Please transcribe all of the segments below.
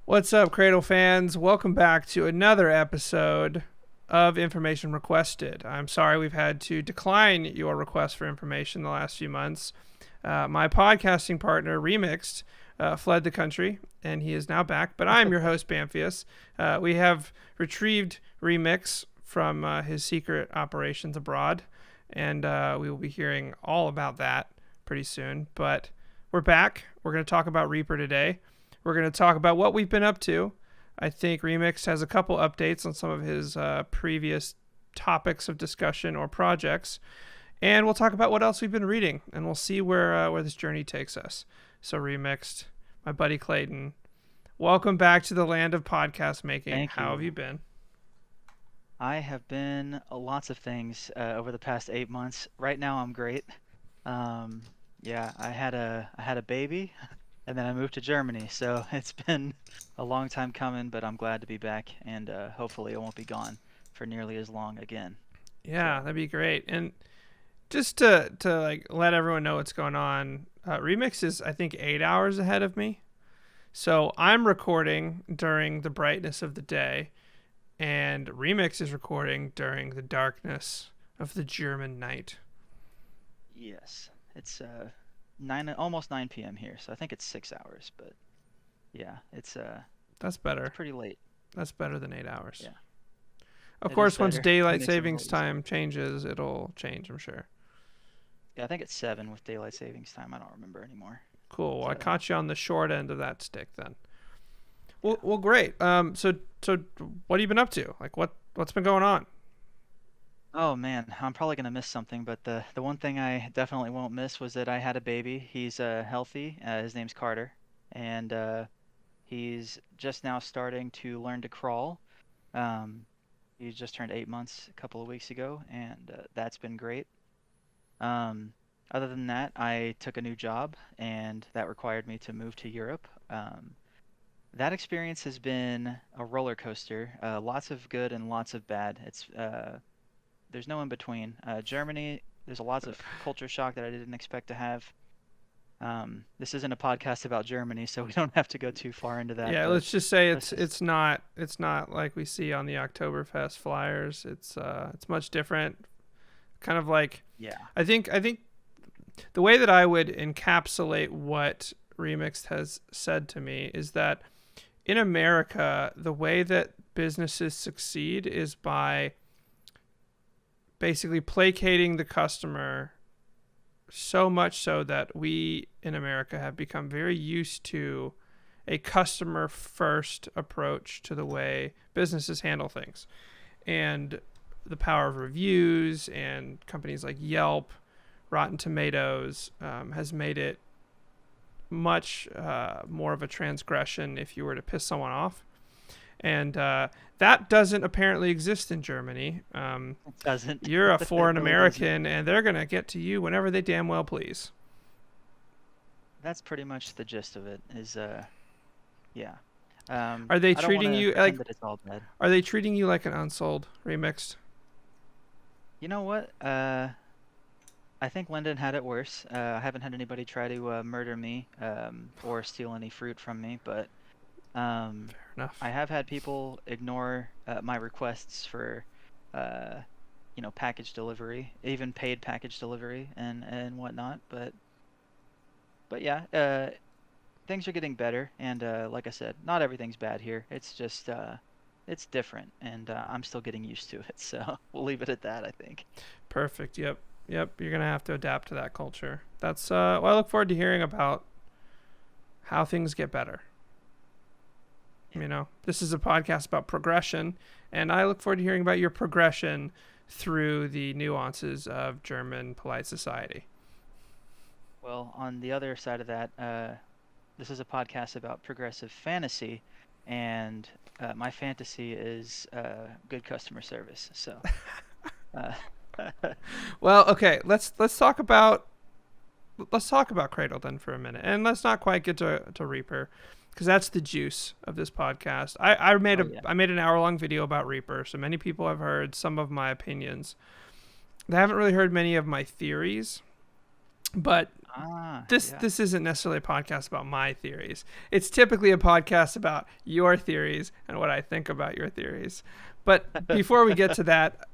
What's up, Cradle fans? Welcome back to another episode of Information Requested. I'm sorry we've had to decline your request for information the last few months. My podcasting partner, Remixt, fled the country, and he is now back, but I'm your host, Bamfious. We have retrieved Remix from his secret operations abroad, and we will be hearing all about that pretty soon. But we're back. We're going to talk about Reaper today. We're going to talk about what we've been up to. I think Remix has a couple updates on some of his previous topics of discussion or projects. And we'll talk about what else we've been reading, and we'll see where this journey takes us. So Remixed, my buddy Clayton, welcome back to the land of podcast making. Thank How have you. you been? I have been lots of things over the past 8 months. Right now, I'm great. Um, yeah, I had a baby, and then I moved to Germany. So it's been a long time coming, but I'm glad to be back, and hopefully, I won't be gone for nearly as long again. Yeah, So that'd be great. And just to like let everyone know what's going on, Remix is I think 8 hours ahead of me. So I'm recording during the brightness of the day, and Remix is recording during the darkness of the German night. yes, it's almost 9 p.m. here, so I think it's 6 hours. But yeah, That's it's better. pretty late. That's better than 8 hours. Yeah, Of it is course, once better. It daylight makes it a savings little easier. time changes, it'll change, I'm sure. Yeah, I think it's 7 with daylight savings time. I don't remember anymore. Cool. Well, I So caught you on the short end of that stick then. Well, yeah. well, great. So what have you been up to? Like, what's been going on? Oh man, I'm probably gonna miss something, but the one thing I definitely won't miss was that I had a baby. He's healthy. His name's Carter, and he's just now starting to learn to crawl. Um, he just turned 8 months a couple of weeks ago, and that's been great. Um, Other than that, I took a new job, and that required me to move to Europe. That experience has been a roller coaster. Lots of good and lots of bad. There's no in between. Germany, there's a lots of culture shock that I didn't expect to have. This isn't a podcast about Germany, so we don't have to go too far into that. Yeah, But let's just say let's just, it's not like we see on the Oktoberfest flyers. It's much different. Kind of like yeah, I think the way that I would encapsulate what Remixed has said to me is that in America, the way that businesses succeed is by basically placating the customer so much so that we in America have become very used to a customer first approach to the way businesses handle things. And the power of reviews and companies like Yelp, Rotten Tomatoes has made it much more of a transgression if you were to piss someone off. And that doesn't apparently exist in Germany. it doesn't. You're a It foreign really doesn't. American, and they're going to get to you whenever they damn well please. That's pretty much the gist of it. Yeah. Are they I don't want treating to you like? pretend that it's all bad. Are they treating you like an unsold remixed? You know what? I think London had it worse. I haven't had anybody try to murder me or steal any fruit from me, but um, Fair enough. I have had people ignore my requests for, uh, package delivery, even paid package delivery and whatnot. But yeah, things are getting better, and like I said, not everything's bad here. It's just it's different, and I'm still getting used to it. So we'll leave it at that, I think. Perfect. Yep. Yep. You're gonna have to adapt to that culture. That's well. I look forward to hearing about how things get better. Yeah. This is a podcast about progression, and I look forward to hearing about your progression through the nuances of German polite society. Well, on the other side of that, this is a podcast about progressive fantasy, and my fantasy is good customer service. So, uh, Well, okay. Let's talk about Cradle then for a minute, and let's not quite get to Reaper, because that's the juice of this podcast. I made oh a yeah, I made an hour-long video about Reaper, so many people have heard some of my opinions. They haven't really heard many of my theories. But this Yeah. this isn't necessarily a podcast about my theories. It's typically a podcast about your theories and what I think about your theories. But before we get to that,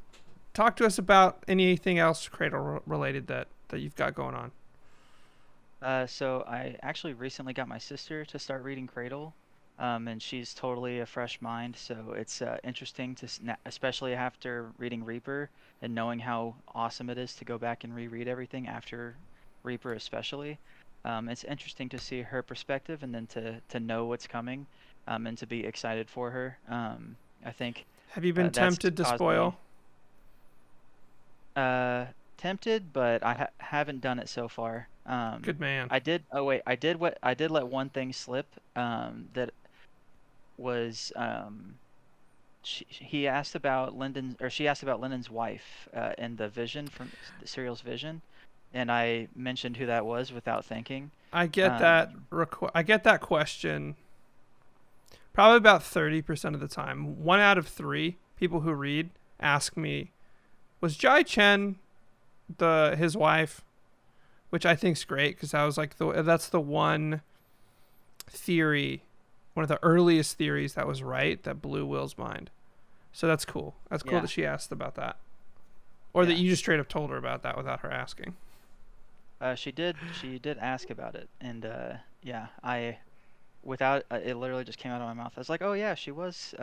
talk to us about anything else cradle related that you've got going on. So I actually recently got my sister to start reading Cradle, and she's totally a fresh mind. So it's interesting to, especially after reading Reaper and knowing how awesome it is to go back and reread everything after Reaper, especially. It's interesting to see her perspective and then to know what's coming, and to be excited for her. I think Have you been that's tempted to caused me spoil? uh tempted, but I haven't done it so far. Good man. I did. Oh wait, I did let one thing slip. That was he asked about Lyndon, or she asked about Lyndon's wife in the vision from the serial's vision, and I mentioned who that was without thinking. I get that Um, I get that question probably about 30% of the time. 1 out of 3 people who read ask me, "Was Jai Chen the his wife?" Which I think's great because I was like that's the one theory, one of the earliest theories that was right that blew Will's mind. So that's cool. That's cool yeah, that she asked about that, or that yeah. you just straight up told her about that without her asking. She did ask about it, and yeah, I without it literally just came out of my mouth. I was like, oh yeah, she was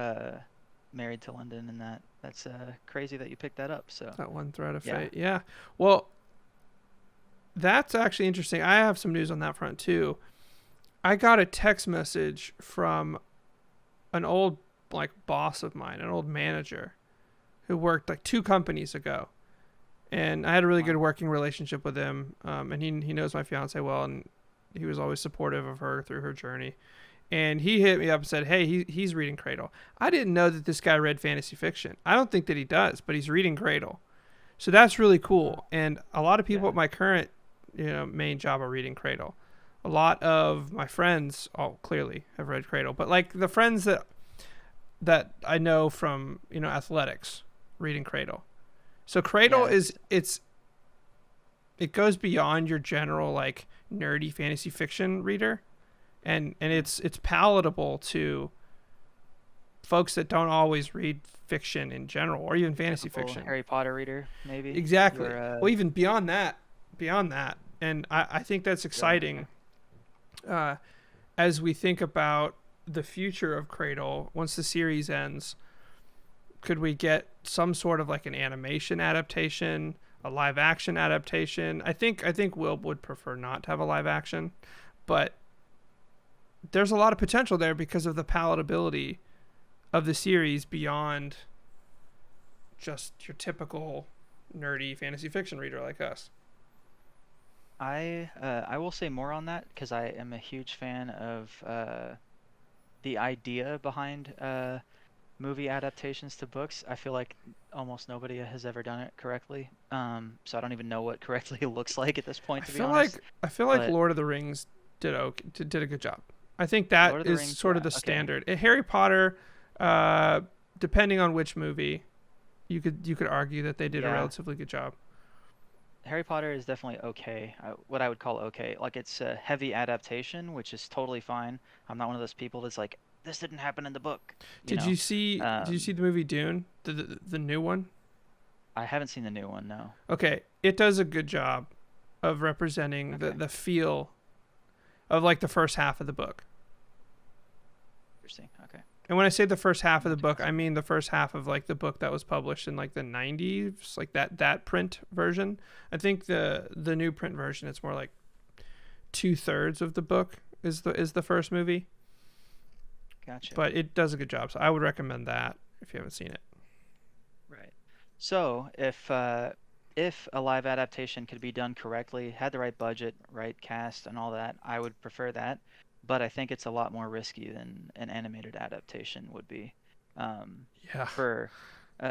married to Lyndon, and that's crazy that you picked that up. So That one thread of yeah. fate. Yeah. Well, that's actually interesting. I have some news on that front too. I got a text message from an old like boss of mine, an old manager who worked like 2 companies ago, and I had a really good Wow. working relationship with him. And he knows my fiance well, and he was always supportive of her through her journey. And he hit me up and said, "Hey, he's reading Cradle." I didn't know that this guy read fantasy fiction. I don't think that he does, but he's reading Cradle, so that's really Uh, cool. And a lot of people yeah. at my current main job are reading Cradle. A lot of my friends, oh, clearly have read Cradle, but like the friends that I know from athletics, reading Cradle. So Cradle Yeah, is it's it goes beyond your general like nerdy fantasy fiction reader, and mm, it's palatable to folks that don't always read fiction in general or even fantasy typical fiction. Harry Potter reader, maybe. Exactly. You're Well, even beyond that, and I think that's really exciting okay. uh, as we think about the future of Cradle once the series ends. Could we get some sort of like an animation adaptation, a live action adaptation? I think Will would prefer not to have a live action, but there's a lot of potential there because of the palatability of the series beyond just your typical nerdy fantasy fiction reader like us. I will say more on that because I am a huge fan of the idea behind movie adaptations to books. I feel like almost nobody has ever done it correctly. So I don't even know what correctly looks like at this point, I to be feel honest. like I feel like But Lord of the Rings did a good job. I think that Lord of the is Rings, sort of yeah, the okay. standard. Harry Potter, uh, depending on which movie, you could argue that they did a Yeah, relatively good job. Harry Potter is definitely okay. What I would call okay. Like it's a heavy adaptation, which is totally fine. I'm not one of those people that's like, this didn't happen in the book, you Did know. you see Did you see Um, the movie Dune, the new one? I haven't seen the new one, no. Okay, it does a good job of representing the Okay, the feel of like the first half of the book. interesting. Okay, And when I say the first half I'm of gonna the check book, this I out. mean the first half of like the book that was published in like the 90s, like that print version. I think the new print version it's more like 2/3 of the book is the first movie, Gotcha. but it does a good job. So I would recommend that if you haven't seen it. Right. So if a live adaptation could be done correctly, had the right budget, right cast, and all that, I would prefer that. But I think it's a lot more risky than an animated adaptation would be. Um, Yeah. for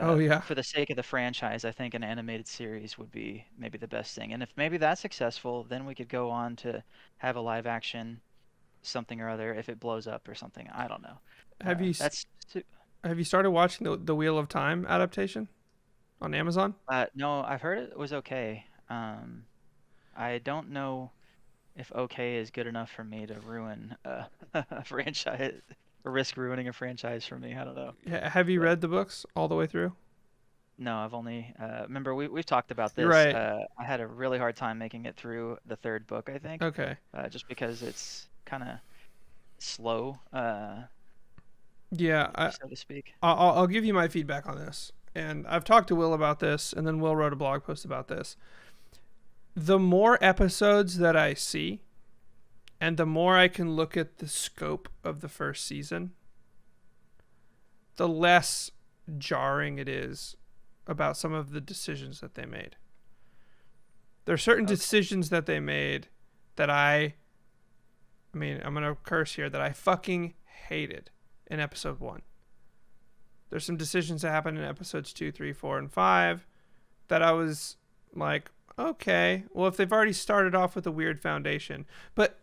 Oh yeah. for the sake of the franchise, I think an animated series would be maybe the best thing. And if maybe that's successful, then we could go on to have a live action something or other if it blows up or something. I don't know. Have you That's have you started watching the Wheel of Time adaptation on Amazon? no, I've heard it was okay. I don't know if okay is good enough for me to ruin a franchise or risk ruining a franchise for me. I don't know. Have you But read the books all the way through? no, I've only remember we've talked about You're this. right. I had a really hard time making it through the third book, I think, Okay. just because it's kind of slow, Yeah, so to speak. I'll give you my feedback on this. And I've talked to Will about this, and then Will wrote a blog post about this. The more episodes that I see, and the more I can look at the scope of the first season, the less jarring it is about some of the decisions that they made. There are certain Okay. decisions that they made that I mean, I'm going to curse here, that I fucking hated in episode 1. There's some decisions that happened in episodes 2, 3, 4, and 5 that I was like, okay, well, if they've already started off with a weird foundation. But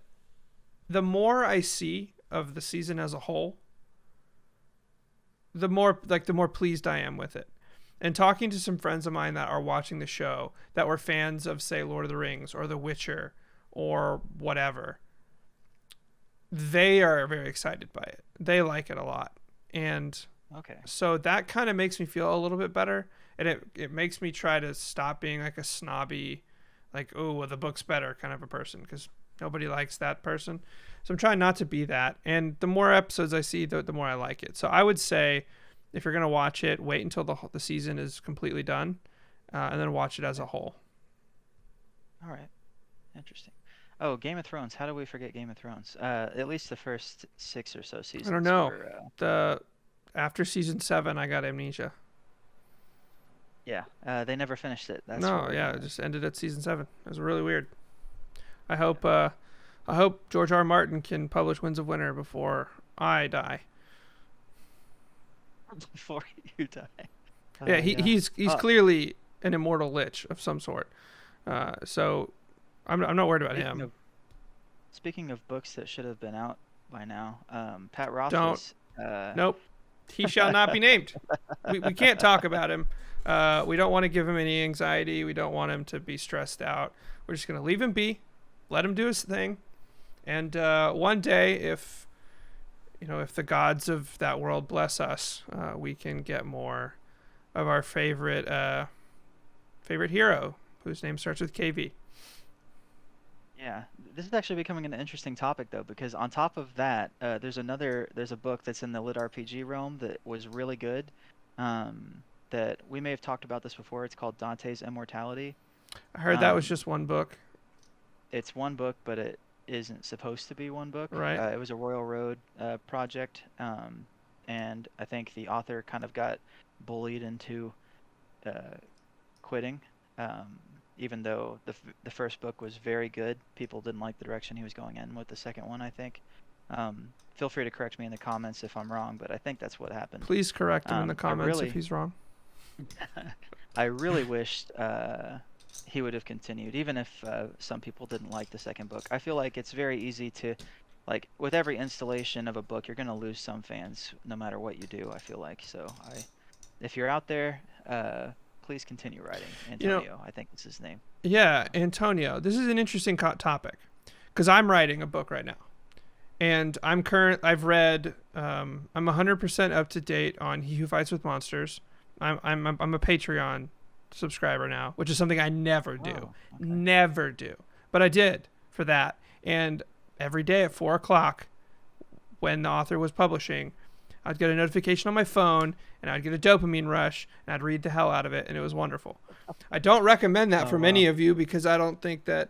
the more I see of the season as a whole, the more pleased I am with it. And talking to some friends of mine that are watching the show that were fans of, say, Lord of the Rings or The Witcher or whatever, they are very excited by it. They like it a lot. And Okay. so that kind of makes me feel a little bit better. And it makes me try to stop being like a snobby, like, oh, well, the book's better kind of a person, because nobody likes that person. So I'm trying not to be that. And the more episodes I see, the more I like it. So I would say if you're going to watch it, wait until the season is completely done, and then watch it as a whole. All right. Interesting. Oh, Game of Thrones. How do we forget Game of Thrones? At least the first 6 or so I don't seasons know. were. After season 7, I got amnesia. Yeah. They never finished it. That's No, for. yeah, it just ended at season 7. It was really weird. I hope George R. R. Martin can publish Winds of Winter before I die. Before you die. Yeah, Yeah. he's Uh, clearly an immortal lich of some sort. So I'm not worried about speaking him. of speaking of books that should have been out by now, Pat Don't. Rothfuss. Nope. He shall not be named. We can't talk about him. We don't want to give him any anxiety. We don't want him to be stressed out. We're just going to leave him be, let him do his thing. And one day, if the gods of that world bless us, we can get more of our favorite hero, whose name starts with KV. Yeah, this is actually becoming an interesting topic though, because on top of that, there's a book that's in the lit RPG realm that was really good. That we may have talked about this before. It's called Dante's Immortality. I heard that was Um, just one book, it's one book, but it isn't supposed to be one book. right? It was a Royal Road project, and I think the author kind of got bullied into uh, quitting. Um, Even though the first book was very good, people didn't like the direction he was going in with the second one, I think. Feel free to correct me in the comments if I'm wrong, but I think that's what happened. Please correct him in the I comments if really, he's wrong. I really wished he would have continued, even if some people didn't like the second book. I feel like it's very easy to, like, with every installation of a book, you're going to lose some fans no matter what you do, I feel like. So if you're out there, please continue writing. Antonio, I think is his name. Yeah, Antonio. This is an interesting topic because I'm writing a book right now, and I've read. I'm 100% up to date on He Who Fights with Monsters. I'm a Patreon subscriber now, which is something I never do, Oh, okay. never do, but I did for that. And every day at 4:00, when the author was publishing, I'd get a notification on my phone, and I'd get a dopamine rush, and I'd read the hell out of it, and it was wonderful. I don't recommend that Oh, for wow. many of you because I don't think that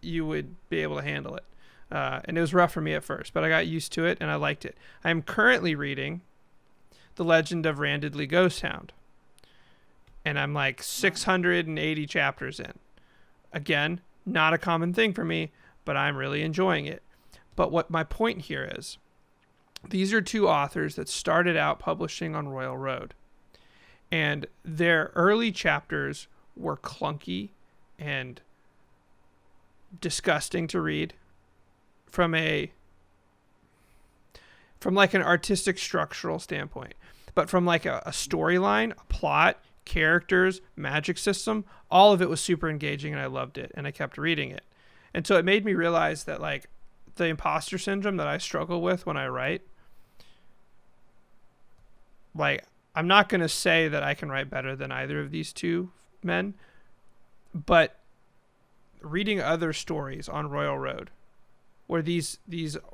you would be able to handle it. And it was rough for me at first, but I got used to it, and I liked it. I am currently reading The Legend of Randidly Ghost Hound, and I'm like 680 chapters in. Again, not a common thing for me, but I'm really enjoying it. But what my point here is, these are two authors that started out publishing on Royal Road. And their early chapters were clunky and disgusting to read from like an artistic structural standpoint. But from like a storyline, a plot, characters, magic system, all of it was super engaging and I loved it and I kept reading it. And so it made me realize that like the imposter syndrome that I struggle with when I write, like I'm not going to say that I can write better than either of these two men, but reading other stories on Royal Road where these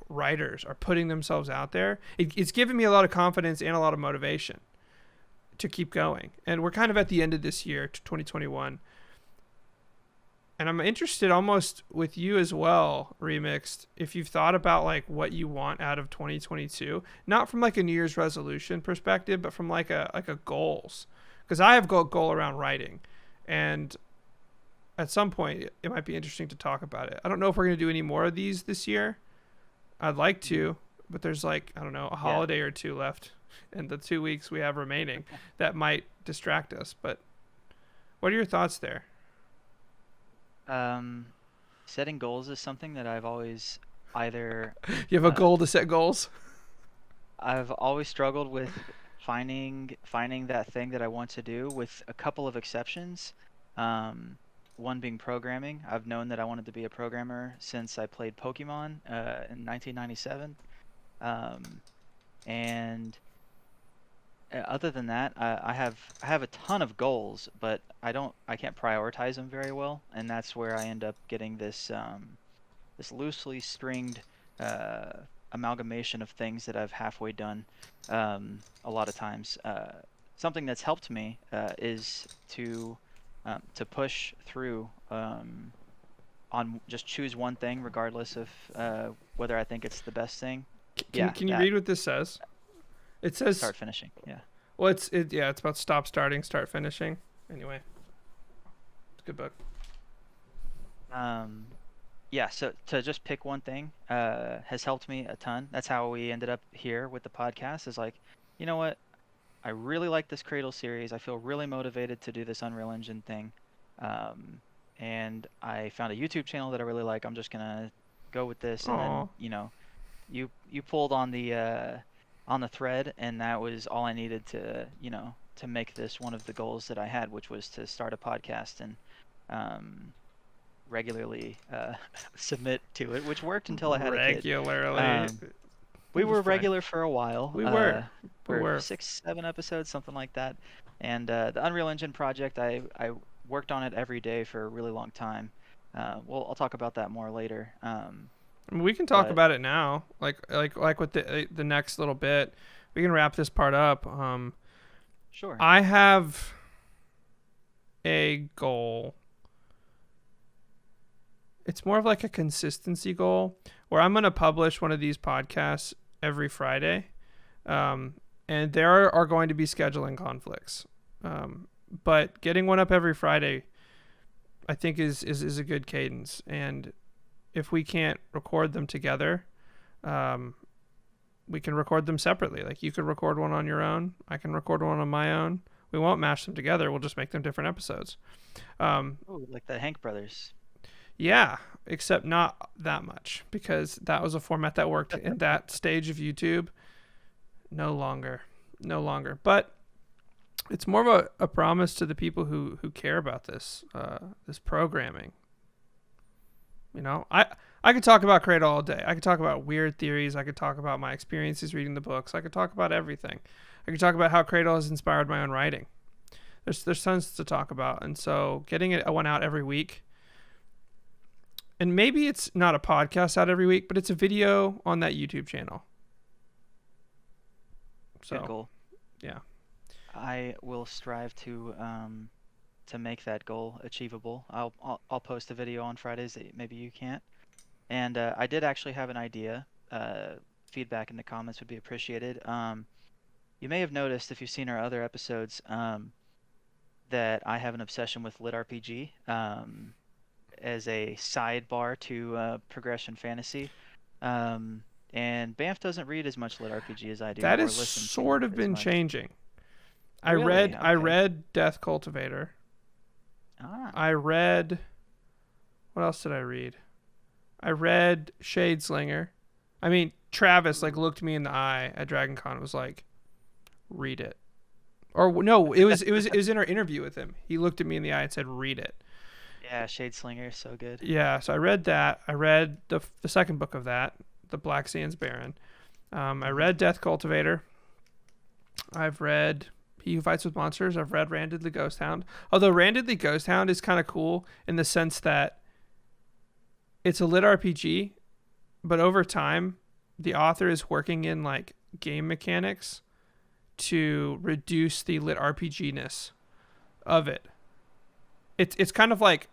writers are putting themselves out there, it's given me a lot of confidence and a lot of motivation to keep going. And we're kind of at the end of this year, 2021. And I'm interested almost with you as well, Remixed, if you've thought about like what you want out of 2022, not from like a New Year's resolution perspective, but from like a goals. Because I have a goal around writing, and at some point it might be interesting to talk about it. I don't know if we're going to do any more of these this year. I'd like to, but there's like, I don't know, a holiday or two left in the 2 weeks we have remaining that might distract us. But what are your thoughts there? Setting goals is something that I've always either You have a goal to set goals? I've always struggled with finding that thing that I want to do, with a couple of exceptions. One being programming. I've known that I wanted to be a programmer since I played Pokemon in 1997. Um, and Other than that, I have a ton of goals, but I can't prioritize them very well, and that's where I end up getting this loosely stringed uh, amalgamation of things that I've halfway done a lot of times. Something that's helped me is to push through on just choose one thing, regardless of whether I think it's the best thing. Can you read what this says? It says Start finishing. Yeah. Well, it's about stop starting, start finishing. Anyway, it's a good book. Yeah, so to just pick one thing has helped me a ton. That's how we ended up here with the podcast, is like, you know what? I really like this Cradle series. I feel really motivated to do this Unreal Engine thing. And I found a YouTube channel that I really like. I'm just gonna go with this, and Aw. then, you pulled on the thread, and that was all I needed to make this one of the goals that I had, which was to start a podcast and regularly submit to it, which worked until I had a kid. Regularly. We It was were fine. regular for a while. We were. We For were. 6, 7 episodes, something like that. And the Unreal Engine project, I worked on it every day for a really long time. Well, I'll talk about that more later. I mean, we can talk But about it now. Like with the next little bit. We can wrap this part up. sure. I have a goal. It's more of like a consistency goal where I'm going to publish one of these podcasts every Friday. And there are going to be scheduling conflicts. But getting one up every Friday, I think is a good cadence. And if we can't record them together, we can record them separately. Like you could record one on your own. I can record one on my own. We won't mash them together. We'll just make them different episodes. Ooh, like the Hank brothers. Yeah, except not that much, because that was a format that worked in that stage of YouTube. No longer. But it's more of a promise to the people who care about this programming. I could talk about Cradle all day. I could talk about weird theories. I could talk about my experiences reading the books. I could talk about everything. I could talk about how Cradle has inspired my own writing. There's tons to talk about, and so getting one out every week. And maybe it's not a podcast out every week, but it's a video on that YouTube channel. So, Good goal. yeah. I will strive to make that goal achievable. I'll post a video on Fridays that maybe you can't. And I did actually have an idea. Feedback in the comments would be appreciated. You may have noticed, if you've seen our other episodes, that I have an obsession with lit RPG as a sidebar to progression fantasy. And Banff doesn't read as much lit RPG as I do, That or has listen to sort of as been much. changing. I Really? Okay. read Death Cultivator. Ah, I read, what else did I read? I read Shadeslinger. I mean, Travis like looked me in the eye at Dragon Con and was like, read it. Or no, it was in our interview with him. He looked at me in the eye and said, "Read it." Yeah, Shade Slinger is so good. Yeah, so I read that. I read the second book of that, The Black Sands Baron. I Hmm. read Death Cultivator. I've read He Who Fights with Monsters. I've read Randedly Ghost Hound. Although Randedly Ghost Hound is kind of cool in the sense that it's a lit RPG, but over time, the author is working in like game mechanics to reduce the lit RPG ness of it. It's kind of like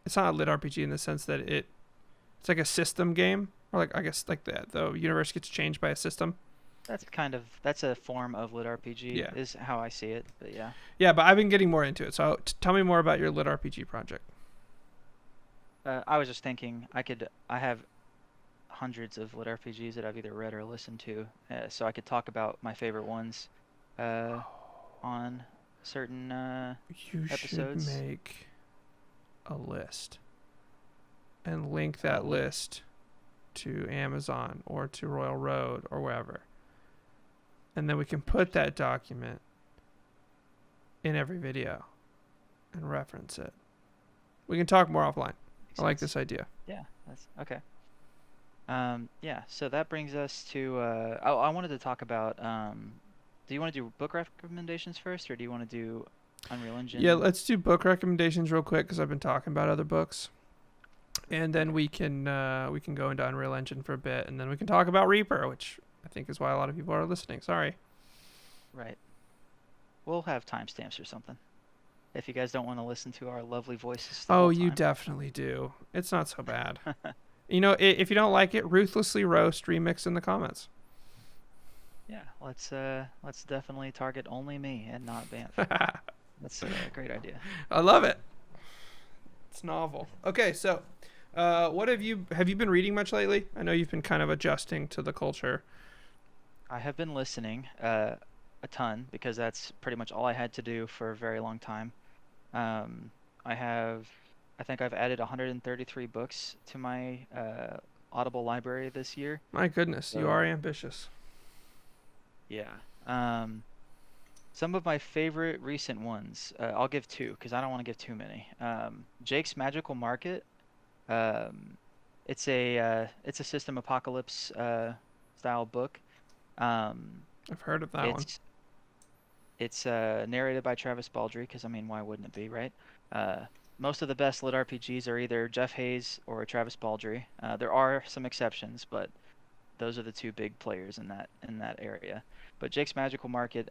it's not a lit RPG in the sense that it's like a system game, or like I guess like the universe gets changed by a system. That's a form of lit RPG Yeah, is how I see it. But yeah. yeah, but I've been getting more into it. So tell me more about your lit RPG project. I was just thinking I have hundreds of lit RPGs that I've either read or listened to, so I could talk about my favorite ones uh, on certain You should episodes. make a list and link A that li- list to Amazon or to Royal Road or wherever. And then we can put Interesting. that document in every video and reference it. We can talk more offline. Makes I like sense. this idea. Yeah, that's okay. Yeah, so that brings us to I wanted to talk about do you want to do book recommendations first, or do you want to do Unreal Yeah, Engine? let's do book recommendations real quick because I've been talking about other books, and then Okay, we can go into Unreal Engine for a bit, and then we can talk about Reaper, which I think is why a lot of people are listening. Sorry. right. We'll have timestamps or something if you guys don't want to listen to our lovely voices the Oh, whole you time. definitely do. It's not so bad. If you don't like it, ruthlessly roast Remix in the comments. Yeah, let's definitely target only me and not Banff. I That's a great idea. love it. It's novel. Okay, so what have you been reading much lately? I know you've been kind of adjusting to the culture. I have been listening a ton because that's pretty much all I had to do for a very long time. Um, I think I've added 133 books to my Audible library this year. My goodness, you are So ambitious. yeah. Um, some of my favorite recent ones, I'll give two because I don't want to give too many. Jake's Magical Market. Um, it's a system apocalypse style book. Um, I've heard of that one. it's it's narrated by Travis Baldree because I mean, why wouldn't it be, right? Uh, Most of the best lit RPGs are either Jeff Hayes or Travis Baldree. There are some exceptions, but those are the two big players in that area. But Jake's Magical Market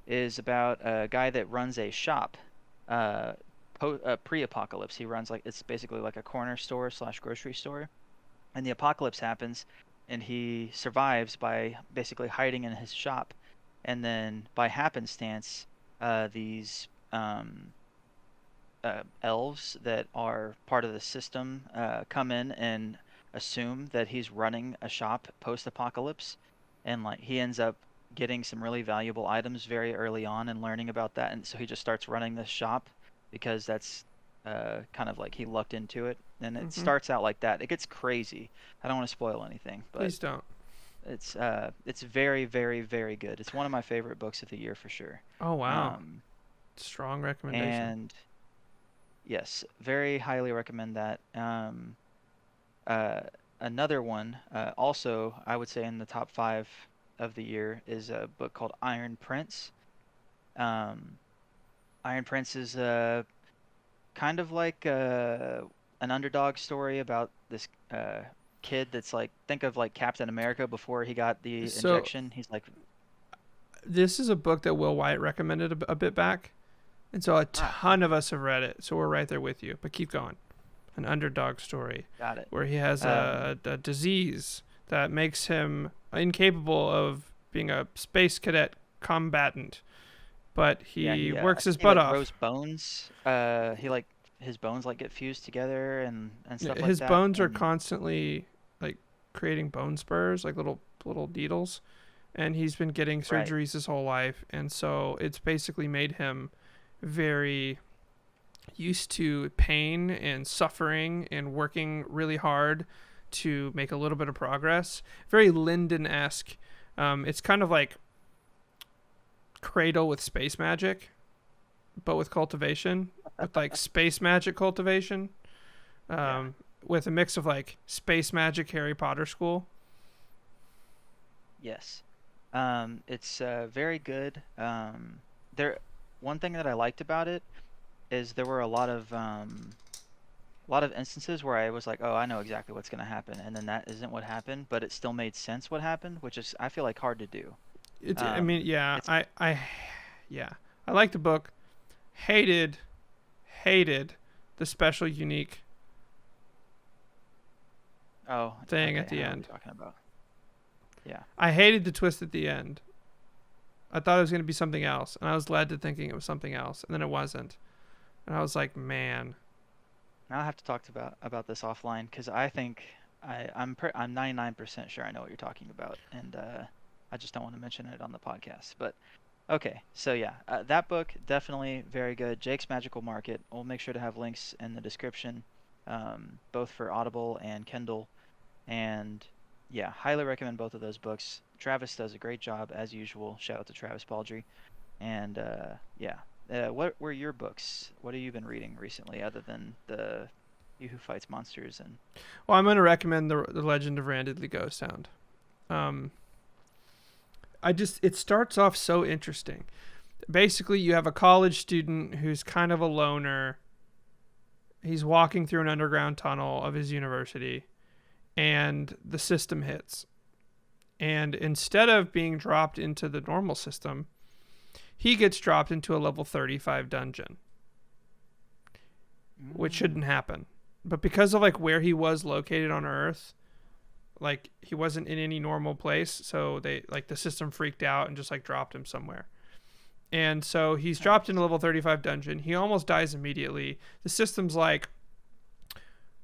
is about a guy that runs a shop uh, pre-apocalypse. He runs like it's basically like a corner store slash grocery store, and the apocalypse happens, and he survives by basically hiding in his shop, and then by happenstance, these elves that are part of the system come in and assume that he's running a shop post-apocalypse, and like he ends up getting some really valuable items very early on and learning about that, and so he just starts running this shop because that's kind of like he lucked into it, and it Mm-hmm. starts out like that. It gets crazy. I don't want to spoil anything, but Please don't. it's very very very good. It's one of my favorite books of the year for sure. Oh wow, Um, strong recommendation. and yes, very highly recommend that. Uh, Another one, also I would say in the top five of the year, is a book called Iron Prince. Um, Iron Prince is kind of like an underdog story about this kid that's like think of like Captain America before he got the So injection. He's like, this is a book that Will White recommended a bit back, and so a ton of okay, us have read it. So we're right there with you. But keep going. An underdog story got it. where he has Um, a disease that makes him incapable of being a space cadet combatant, but yeah, he works his he butt like off. grows bones. He like his bones like get fused together and stuff like His that. bones are And constantly like creating bone spurs, like little needles, and he's been getting right, surgeries his whole life, and so it's basically made him very used to pain and suffering and working really hard to make a little bit of progress. Very Lyndon esque. It's kind of like Cradle with space magic, but with cultivation, with like space magic cultivation, Yeah. um, with a mix of like space magic Harry Potter school. Yes. It's very good. There, one thing that I liked about it is there were a lot of instances where I was like, oh, I know exactly what's going to happen, and then that isn't what happened, but it still made sense what happened, which is I feel like hard to do. I mean, yeah, It's yeah, I like the book. Hated, hated the special unique oh, thing okay, at I the know what you're end. talking about. Yeah. I hated the twist at the end. I thought it was going to be something else, and I was led to thinking it was something else, and then it wasn't. And I was like, man, Now I have to talk about this offline because I think I'm 99% sure I know what you're talking about, and I just don't want to mention it on the podcast. But okay, so yeah, that book definitely very good. Jake's Magical Market. We'll make sure to have links in the description, both for Audible and Kindle. And yeah, highly recommend both of those books. Travis does a great job as usual. Shout out to Travis Baldry. And yeah, what were your books? What have you been reading recently, other than the You Who Fights Monsters and well, I'm going to recommend the Legend of Randedly Ghost Hound. Um, it starts off so interesting. Basically, you have a college student who's kind of a loner. He's walking through an underground tunnel of his university, and the system hits. And instead of being dropped into the normal system, he gets dropped into a level 35 dungeon, which shouldn't mm, happen. But because of like where he was located on Earth, like he wasn't in any normal place, so they like the system freaked out and just like dropped him somewhere. And so he's dropped into nice. level 35 dungeon. He almost dies immediately. The system's like,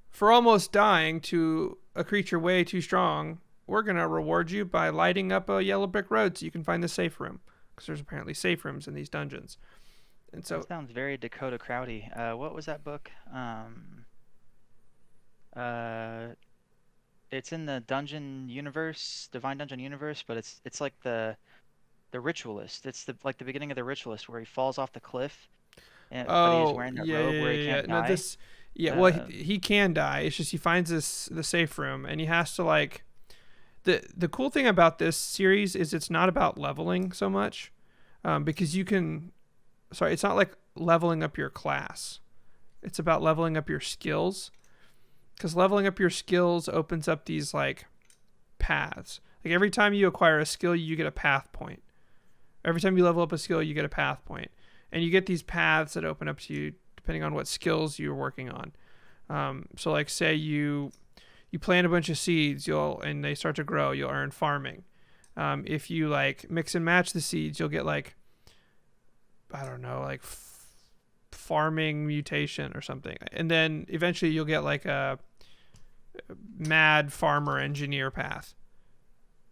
for almost dying to a creature way too strong, we're going to reward you by lighting up a yellow brick road so you can find the safe room. Because there's apparently safe rooms in these dungeons. And That so, sounds very Dakota Crowdy. What was that book? Uh, it's in the Dungeon universe, Divine Dungeon universe, but it's like the Ritualist. It's the like the beginning of the Ritualist where he falls off the cliff, but he's oh, wearing that yeah, yeah, robe where he yeah, yeah. can't No, die. this, yeah, well, Um, he can die. It's just he finds the safe room and he has to like, the cool thing about this series is it's not about leveling so much, because you can, sorry, it's not like leveling up your class. It's about leveling up your skills, because leveling up your skills opens up these like paths. Like every time you acquire a skill, you get a path point. Every time you level up a skill, you get a path point, and you get these paths that open up to you depending on what skills you're working on. So, like, say you plant a bunch of seeds, and they start to grow, you'll earn farming. If you like mix and match the seeds, you'll get like, I don't know, like farming mutation or something, and then eventually you'll get like a mad farmer engineer path,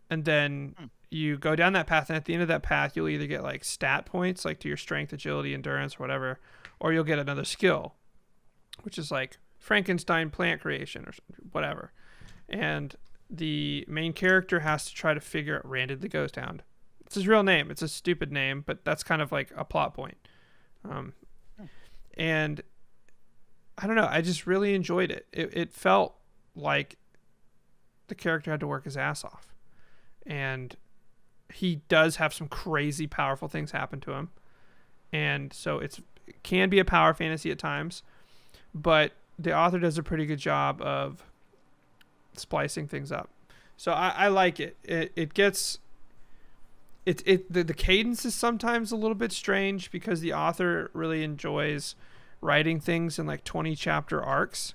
and then hmm, you go down that path, and at the end of that path you'll either get like stat points like to your strength, agility, endurance, or whatever, or you'll get another skill, which is like Frankenstein plant creation or whatever. And the main character has to try to figure out Randed the Ghost Hound. It's his real name. It's a stupid name, but that's kind of like a plot point. Um, hmm, and I don't know. I just really enjoyed it. It felt like the character had to work his ass off, and he does have some crazy powerful things happen to him, and so it can be a power fantasy at times, but the author does a pretty good job of splicing things up. So I like it. It gets the cadence is sometimes a little bit strange because the author really enjoys writing things in like 20 chapter arcs.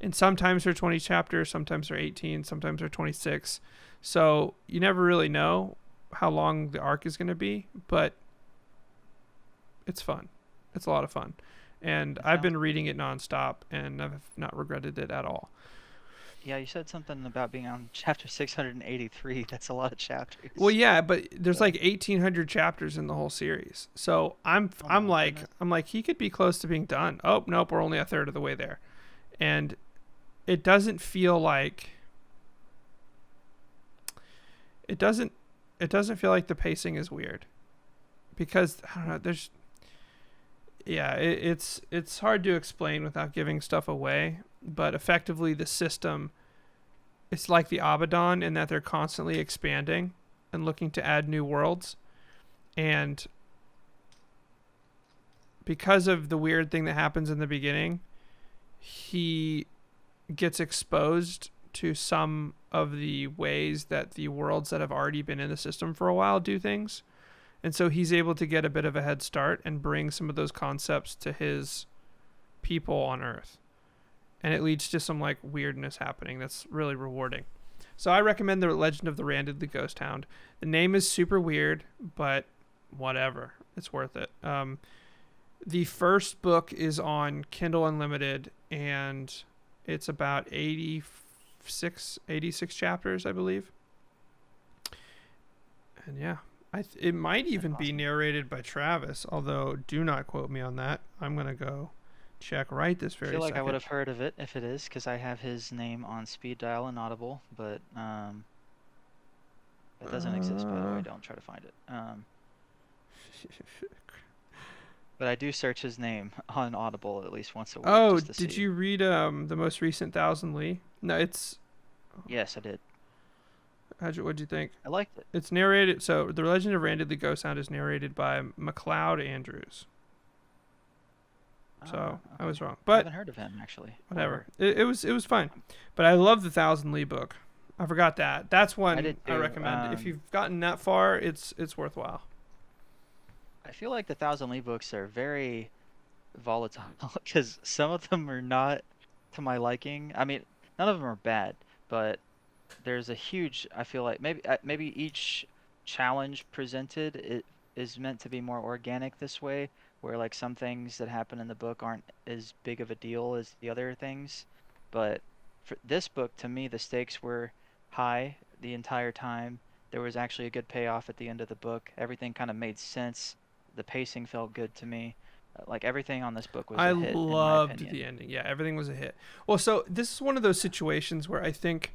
And sometimes they're 20 chapters, sometimes they're 18, sometimes they're 26. So you never really know how long the arc is going to be, but it's fun. It's a lot of fun. And that I've sounds been good. reading it nonstop and I've not regretted it at all. Yeah, you said something about being on chapter 683. That's a lot of Well, chapters. yeah, but there's So, like 1,800 chapters in the whole series. So oh I'm my like goodness. I'm like he could be close to being done. Oh nope, we're only a third of the way there, and it doesn't feel like it doesn't it doesn't feel like the pacing is weird because I don't know. There's yeah, it's hard to explain without giving stuff away. But effectively, the system, it's like the Abaddon in that they're constantly expanding and looking to add new worlds. And because of the weird thing that happens in the beginning, he gets exposed to some of the ways that the worlds that have already been in the system for a while do things. And so he's able to get a bit of a head start and bring some of those concepts to his people on Earth. And it leads to some like weirdness happening that's really rewarding. So I recommend The Legend of the Randy the Ghost Hound. The name is super weird, but whatever. It's worth it. The first book is on Kindle Unlimited, and it's about 86 chapters, I believe. And yeah, it might even be narrated by Travis, although do not quote me on that. I'm going to go check right this very I feel like second. I would have heard of it if it is, because I have his name on speed dial and Audible, but it doesn't exist, by the way. Don't try to find it. But I do search his name on Audible at least once a week. Oh, just to did see. you read the most recent Thousand Lee? No, it's. Yes, I did. What'd you think? I liked it. It's narrated. So, The Legend of Randy the Ghost Hound is narrated by McLeod Andrews. So Okay. I was wrong, I but haven't heard of him actually. whatever. It was fine, but I love the Thousand Lee book. I forgot that. That's one I recommend. If you've gotten that far, it's worthwhile. I feel like the Thousand Lee books are very volatile because some of them are not to my liking. I mean, none of them are bad, but there's a huge. I feel like maybe each challenge presented it is meant to be more organic this way, where like some things that happen in the book aren't as big of a deal as the other things. But for this book, to me, the stakes were high the entire time. There was actually a good payoff at the end of the book. Everything kind of made sense. The pacing felt good to me. Like everything on this book was I a hit, in my loved opinion. the ending. Yeah, everything was a hit. Well, so this is one of those situations where I think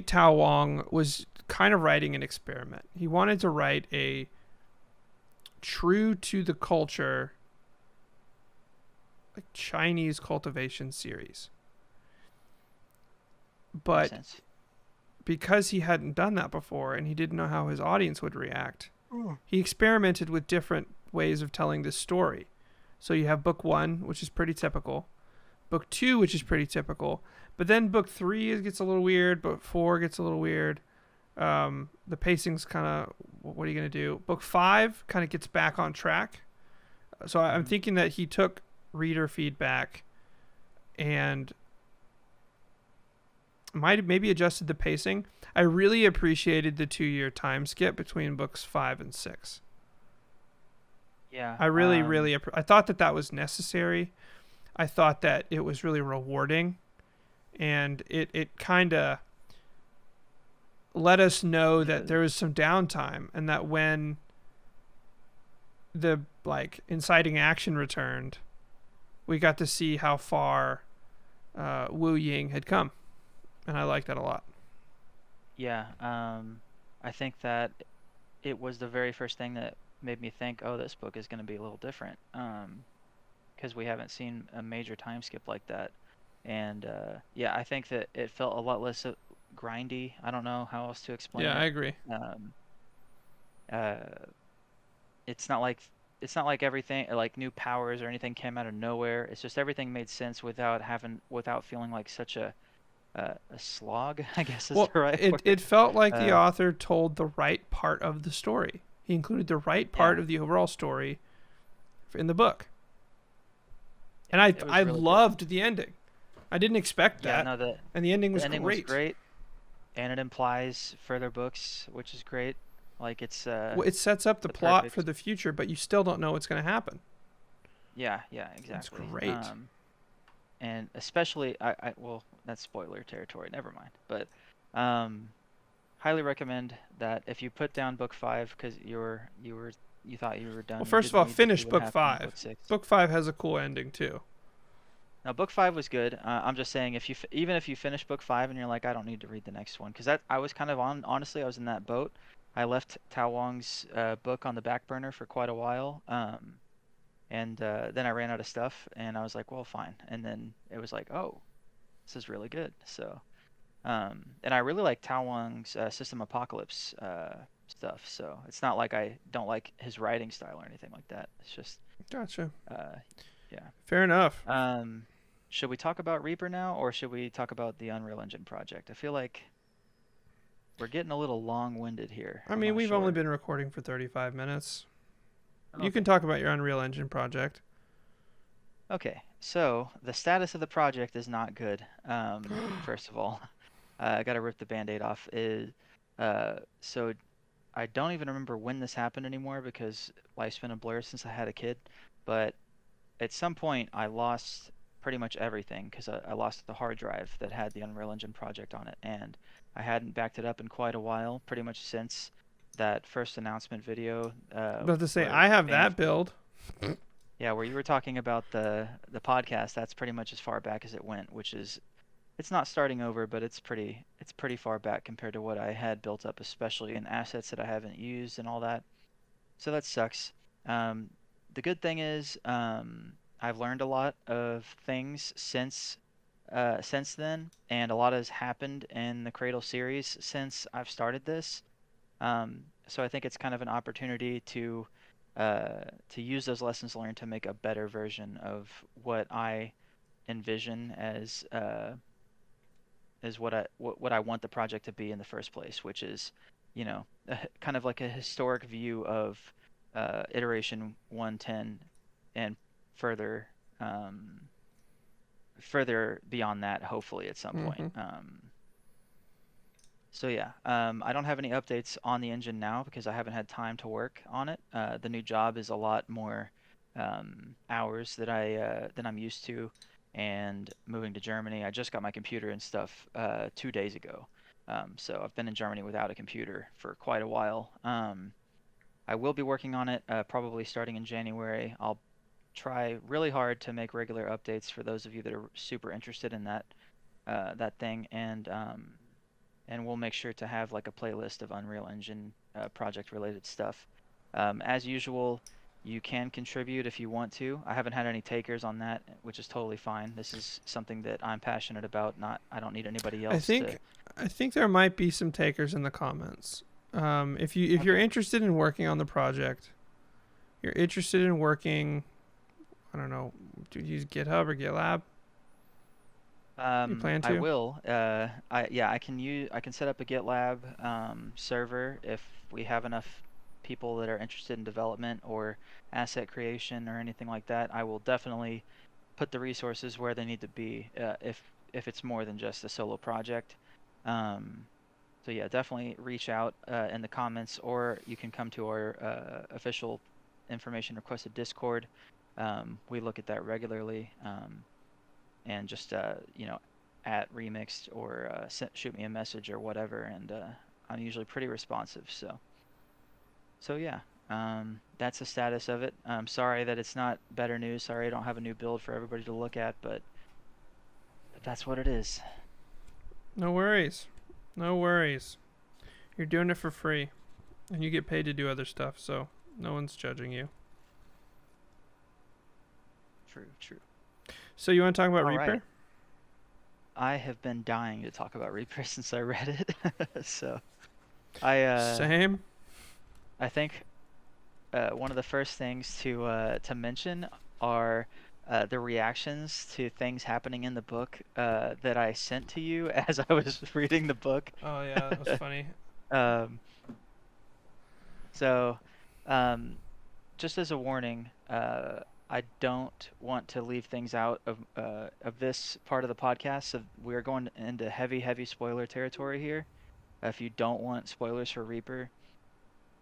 Tao Wong was kind of writing an experiment. He wanted to write a true to the culture like Chinese cultivation series. But because he hadn't done that before and he didn't know how his audience would react, he experimented with different ways of telling this story. So you have book 1, which is pretty typical, book 2, which is pretty typical, but then book 3 gets a little weird, book 4 gets a little weird. The pacing's kind of, what are you going to do? Book 5 kind of gets back on track. So I'm thinking that he took reader feedback and might have maybe adjusted the pacing. I really appreciated the 2-year time skip between books 5 and 6. Yeah. I really I thought that was necessary. I thought that it was really rewarding, and it kind of let us know that there was some downtime, and that when the like inciting action returned, we got to see how far Wu Ying had come, and I like that a lot. Yeah. I think that it was the very first thing that made me think, oh, this book is going to be a little different, because we haven't seen a major time skip like that. And yeah, I think that it felt a lot less grindy. I don't know how else to explain it. Yeah, I agree. It's not like everything like new powers or anything came out of nowhere. It's just everything made sense without feeling like such a slog, I guess is the right word. It felt like the author told the right part of the story. He included the right part of the overall story in the book. And I really loved the ending. I didn't expect that. No, and the ending was great. Was great. And it implies further books, which is great. Like it's it sets up the plot for the future, but you still don't know what's going to happen. Yeah, exactly. It's great. And especially well, that's spoiler territory, never mind. But highly recommend that if you put down book 5 because you thought you were done. Well, first of all, finish book 5. Book 5 has a cool ending too. Now, book 5 was good. I'm just saying, even if you finish book 5 and you're like, I don't need to read the next one, because I was kind of honestly, I was in that boat. I left Tao Wang's book on the back burner for quite a while. And then I ran out of stuff, and I was like, well, fine. And then it was like, oh, this is really good. So, and I really like Tao Wang's System Apocalypse stuff. So it's not like I don't like his writing style or anything like that. It's just, Gotcha. uh, yeah. Fair enough. Should we talk about Reaper now, or should we talk about the Unreal Engine project? I feel like we're getting a little long-winded here. I I'm mean, not we've only sure. been recording for 35 minutes. You can Okay. talk about your Unreal Engine project. Okay. So the status of the project is not good. First of all, I got to rip the Band-Aid off. So I don't even remember when this happened anymore because life's been a blur since I had a kid. But at some point, I lost pretty much everything because I lost the hard drive that had the Unreal Engine project on it, and I hadn't backed it up in quite a while, pretty much since that first announcement video, About to say, where I have Bamf that build. yeah, where you were talking about the podcast. That's pretty much as far back as it went, which is it's not starting over, but it's pretty far back compared to what I had built up, especially in assets that I haven't used and all that. So that sucks. Um, the good thing is I've learned a lot of things since then, and a lot has happened in the Cradle series since I've started this. So I think it's kind of an opportunity to use those lessons learned to make a better version of what I envision as what I want the project to be in the first place, which is, kind of like a historic view of iteration 110 and further further beyond that, hopefully at some point. Mm-hmm. So yeah, I don't have any updates on the engine now because I haven't had time to work on it. The new job is a lot more hours than I'm used to, and moving to Germany, I just got my computer and stuff 2 days ago. So I've been in Germany without a computer for quite a while. I will be working on it probably starting in January. I'll try really hard to make regular updates for those of you that are super interested in that thing, and we'll make sure to have like a playlist of Unreal Engine project related stuff. As usual, you can contribute if you want to. I haven't had any takers on that, which is totally fine. This is something that I'm passionate about. Not I don't need anybody I else to. think I think there might be some takers in the comments. If you're Okay. interested in working on the project, you're interested in working. I don't know. Do you use GitHub or GitLab? You plan I to? will. I can set up a GitLab server if we have enough people that are interested in development or asset creation or anything like that. I will definitely put the resources where they need to be if it's more than just a solo project. Um, so yeah, definitely reach out in the comments, or you can come to our official information requested Discord. We look at that regularly. And just at Remixt or shoot me a message or whatever, and I'm usually pretty responsive. So yeah, that's the status of it. I'm sorry that it's not better news. Sorry I don't have a new build for everybody to look at, but that's what it is. No worries. No worries. You're doing it for free, and you get paid to do other stuff, so no one's judging you. True, true. So you want to talk about All right. Reaper? I have been dying to talk about Reaper since I read it. So I Same. I think one of the first things to mention are the reactions to things happening in the book that I sent to you as I was reading the book. Oh yeah, that was funny. Um, so, um, just as a warning, I don't want to leave things out of this part of the podcast. So we are going into heavy, heavy spoiler territory here. If you don't want spoilers for Reaper,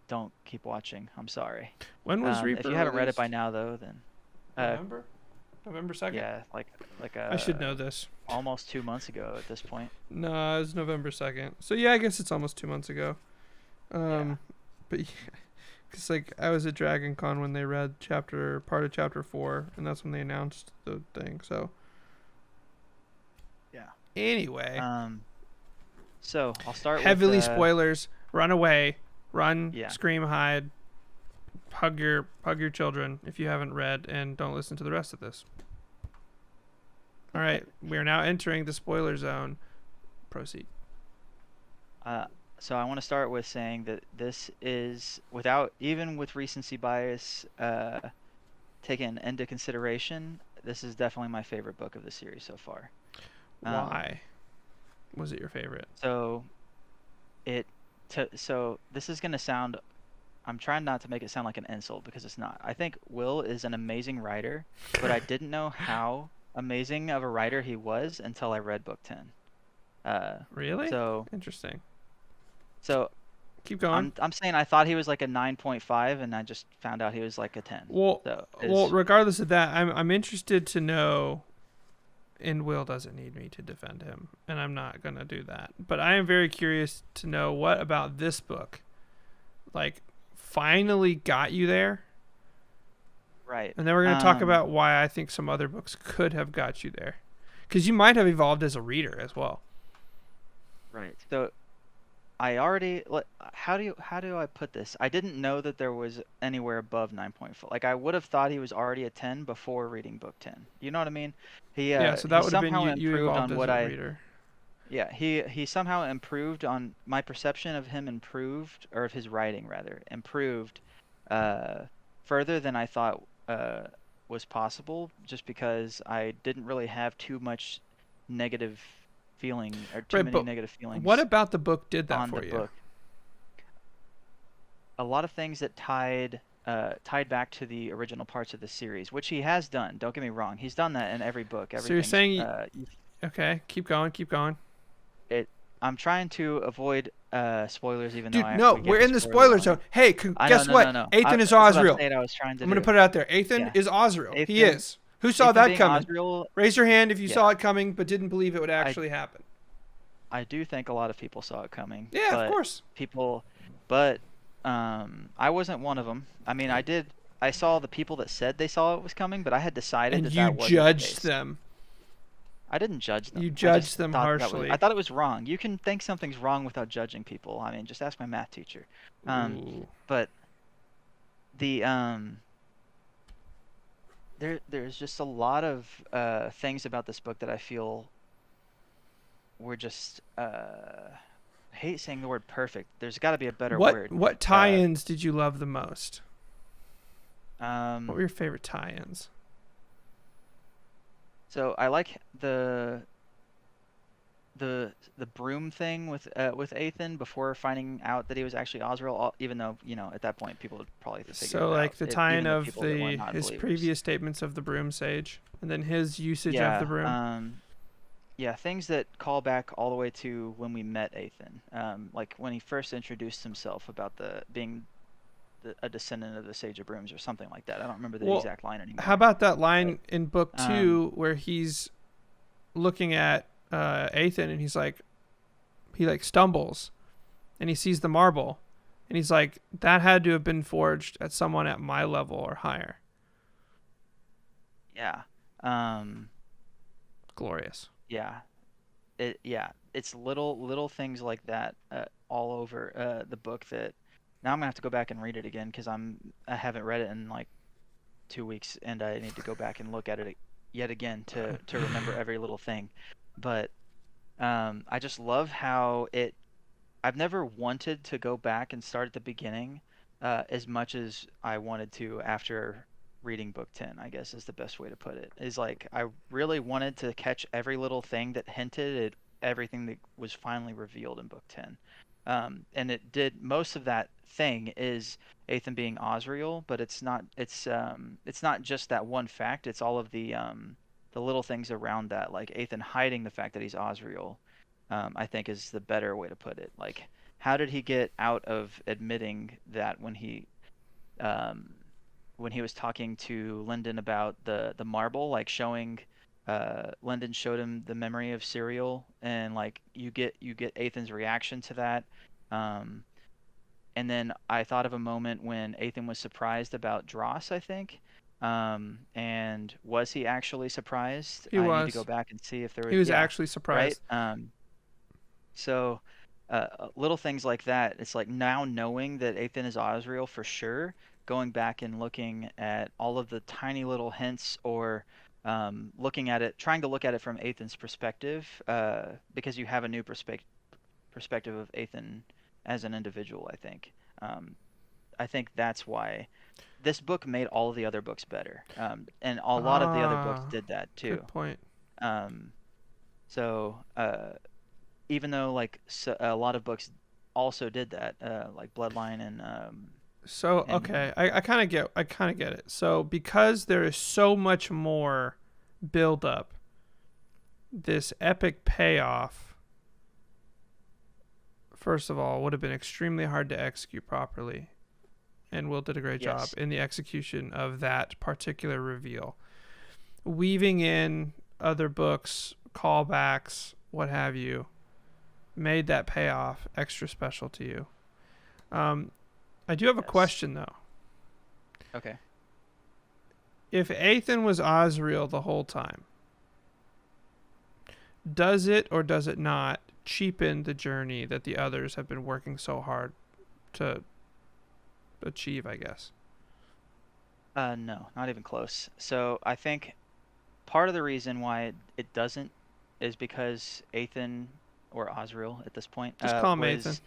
don't keep watching. I'm sorry. When was If Reaper you haven't read it by released? now, though, then uh, November. November 2nd. yeah, like I should know this. almost 2 months ago at this point. No, it was November 2nd. So yeah, I guess it's almost 2 months ago. Yeah, But because like I was at Dragon Con when they read part of chapter 4, and that's when they announced the thing. So yeah. anyway, Um, so I'll start with heavily spoilers. Run away. Run, Yeah. scream, hide, hug your children if you haven't read, and don't listen to the rest of this. All right, we are now entering the spoiler zone. Proceed. Uh, so I want to start with saying that this is, without even with recency bias taken into consideration, this is definitely my favorite book of the series so far. Why was it your favorite? So it so this is gonna sound. I'm trying not to make it sound like an insult because it's not. I think Will is an amazing writer, but I didn't know how amazing of a writer he was until I read book 10. Uh, Really? so Interesting. so Keep going. I'm saying I thought he was like a 9.5, and I just found out he was like a 10. Well, So well, is regardless of that, I'm interested to know. And Will doesn't need me to defend him, and I'm not gonna do that. But I am very curious to know what about this book, like, finally got you there. right. And then we're gonna talk about why I think some other books could have got you there, because you might have evolved as a reader as well. Right. So I already how do I put this? I didn't know that there was anywhere above 9.4. Like I would have thought he was already a 10 before reading book 10. You know what I mean? Yeah, so He that would have been somehow you. You improved evolved on as what a I reader. yeah, he somehow improved on my perception of him improved or of his writing rather, improved uh further than I thought was possible just because I didn't really have too much negative feeling or too Right, many but negative what feelings about the book did that on the for you? book. A lot of things that tied back to the original parts of the series, which he has done. Don't get me wrong, he's done that in every book. So you're Everything's saying, okay, keep going, keep going. it. I'm trying to avoid spoilers, even though Dude, no, we gave we're a in the spoiler spoiler zone. warning. Hey, I know, guess no, no, what? no. Ethan is That's what I'm Osriel. saying. I was trying to I'm gonna do. put it out there. Ethan Yeah, is Osriel. He Ethan. is. Who saw Ethan that being coming? Osriel. Raise your hand if you Yeah, saw it coming but didn't believe it would I actually happen. I do think a lot of people saw it coming, Yeah, of but course. people, but I wasn't one of them. I mean, I did. I saw the people that said they saw it was coming, but I had decided And that you that wasn't the judged case. them. I didn't judge You them. I judged just them thought that was. I harshly. thought it was wrong. You can think something's wrong without judging people. I mean, just ask my math teacher. Um, Ooh. but the there's just a lot of things about this book that I feel were just I hate saying the word perfect. There's got to be a better What word. what Uh, tie-ins did you love the most? What um, were your favorite tie-ins? so I like the broom thing with Ethan before finding out that he was actually Osriel. Even though at that point people would probably figured So it out, like the tie-in even the of people that were the his non-believers. previous statements of the broom sage, and then his usage of the Yeah, broom. yeah, things that call back all the way to when we met Ethan. Like when he first introduced himself about the being a descendant of the Sage of Brooms or something like that. I don't remember the Well, exact line how anymore. about that But line in book um, 2 where he's looking at Ethan and he like stumbles and he sees the marble and he's like, that had to have been forged at someone at my level or higher. yeah, um, Glorious. yeah, it's little things like that all over the book that now I'm gonna have to go back and read it again because I haven't read it in like 2 weeks and I need to go back and look at it yet again to remember every little thing. But I just love how it. I've never wanted to go back and start at the beginning as much as I wanted to after reading book 10, I guess is the best way to put it. Is like I really wanted to catch every little thing that hinted at everything that was finally revealed in book 10. And it did most of that thing is Ethan being Osriel, but it's not just that one fact, it's all of the little things around that, like Ethan hiding the fact that he's Osriel. I think is the better way to put it. Like, how did he get out of admitting that um, when he was talking to Lyndon about the marble, like showing Lyndon showed him the memory of Serial, and like you get Ethan's reaction to that. Um, and then I thought of a moment when Ethan was surprised about Dross, I think. And was he actually surprised? He I need to go was. back and see if there He was, was yeah, actually right. surprised. So. little things like that. It's like now knowing that Athen is Osriel for sure, going back and looking at all of the tiny little hints or looking at it, trying to look at it from Athen's perspective, because you have a new perspective of Athen as an individual, I think. I think that's why this book made all of the other books better. And a lot of the other books Ah, did that too. good point. Um, so even though like a lot of books also did that, like Bloodline So and okay, I kind of get it. So because there is so much more build up, this epic payoff, first of all, would have been extremely hard to execute properly. And Will did a great job yes, in the execution of that particular reveal. Weaving in other books, callbacks, what have you, made that payoff extra special to you. Um, I do have a yes, question though. okay. If Athen was Osriel the whole time, does it or does it not cheapen the journey that the others have been working so hard to achieve, I guess? No, not even close. So I think part of the reason why it doesn't is because Athen or Osriel at this point Just call him Athen. was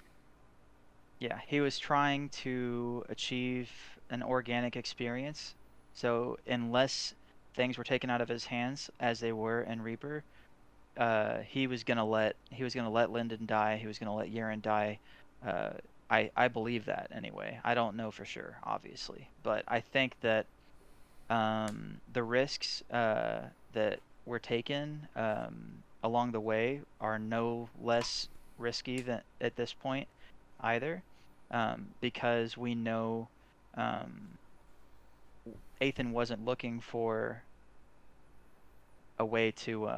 yeah, he was trying to achieve an organic experience. So unless things were taken out of his hands as they were in Reaper, he was gonna let Lyndon die. He was gonna let Yaren die. Uh, I believe that anyway. I don't know for sure, obviously, but I think that the risks that were taken along the way are no less risky than at this point either, because we know um, Athen wasn't looking for a way to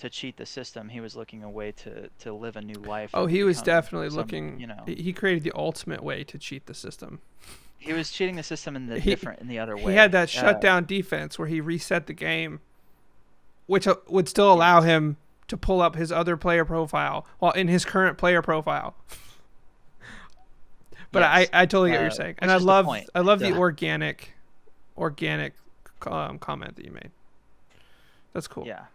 cheat the system. He was looking a way to live a new life Oh, and he was become definitely some, looking. you know, He created the ultimate way to cheat the system. he was cheating the system He in the other he had way. that shutdown defense where he reset the game, which would still allow Yes, him to pull up his other player profile while in his current player profile. But yes, I totally get what you're saying, and which is the point. I love the The, organic comment that you made. That's cool. yeah.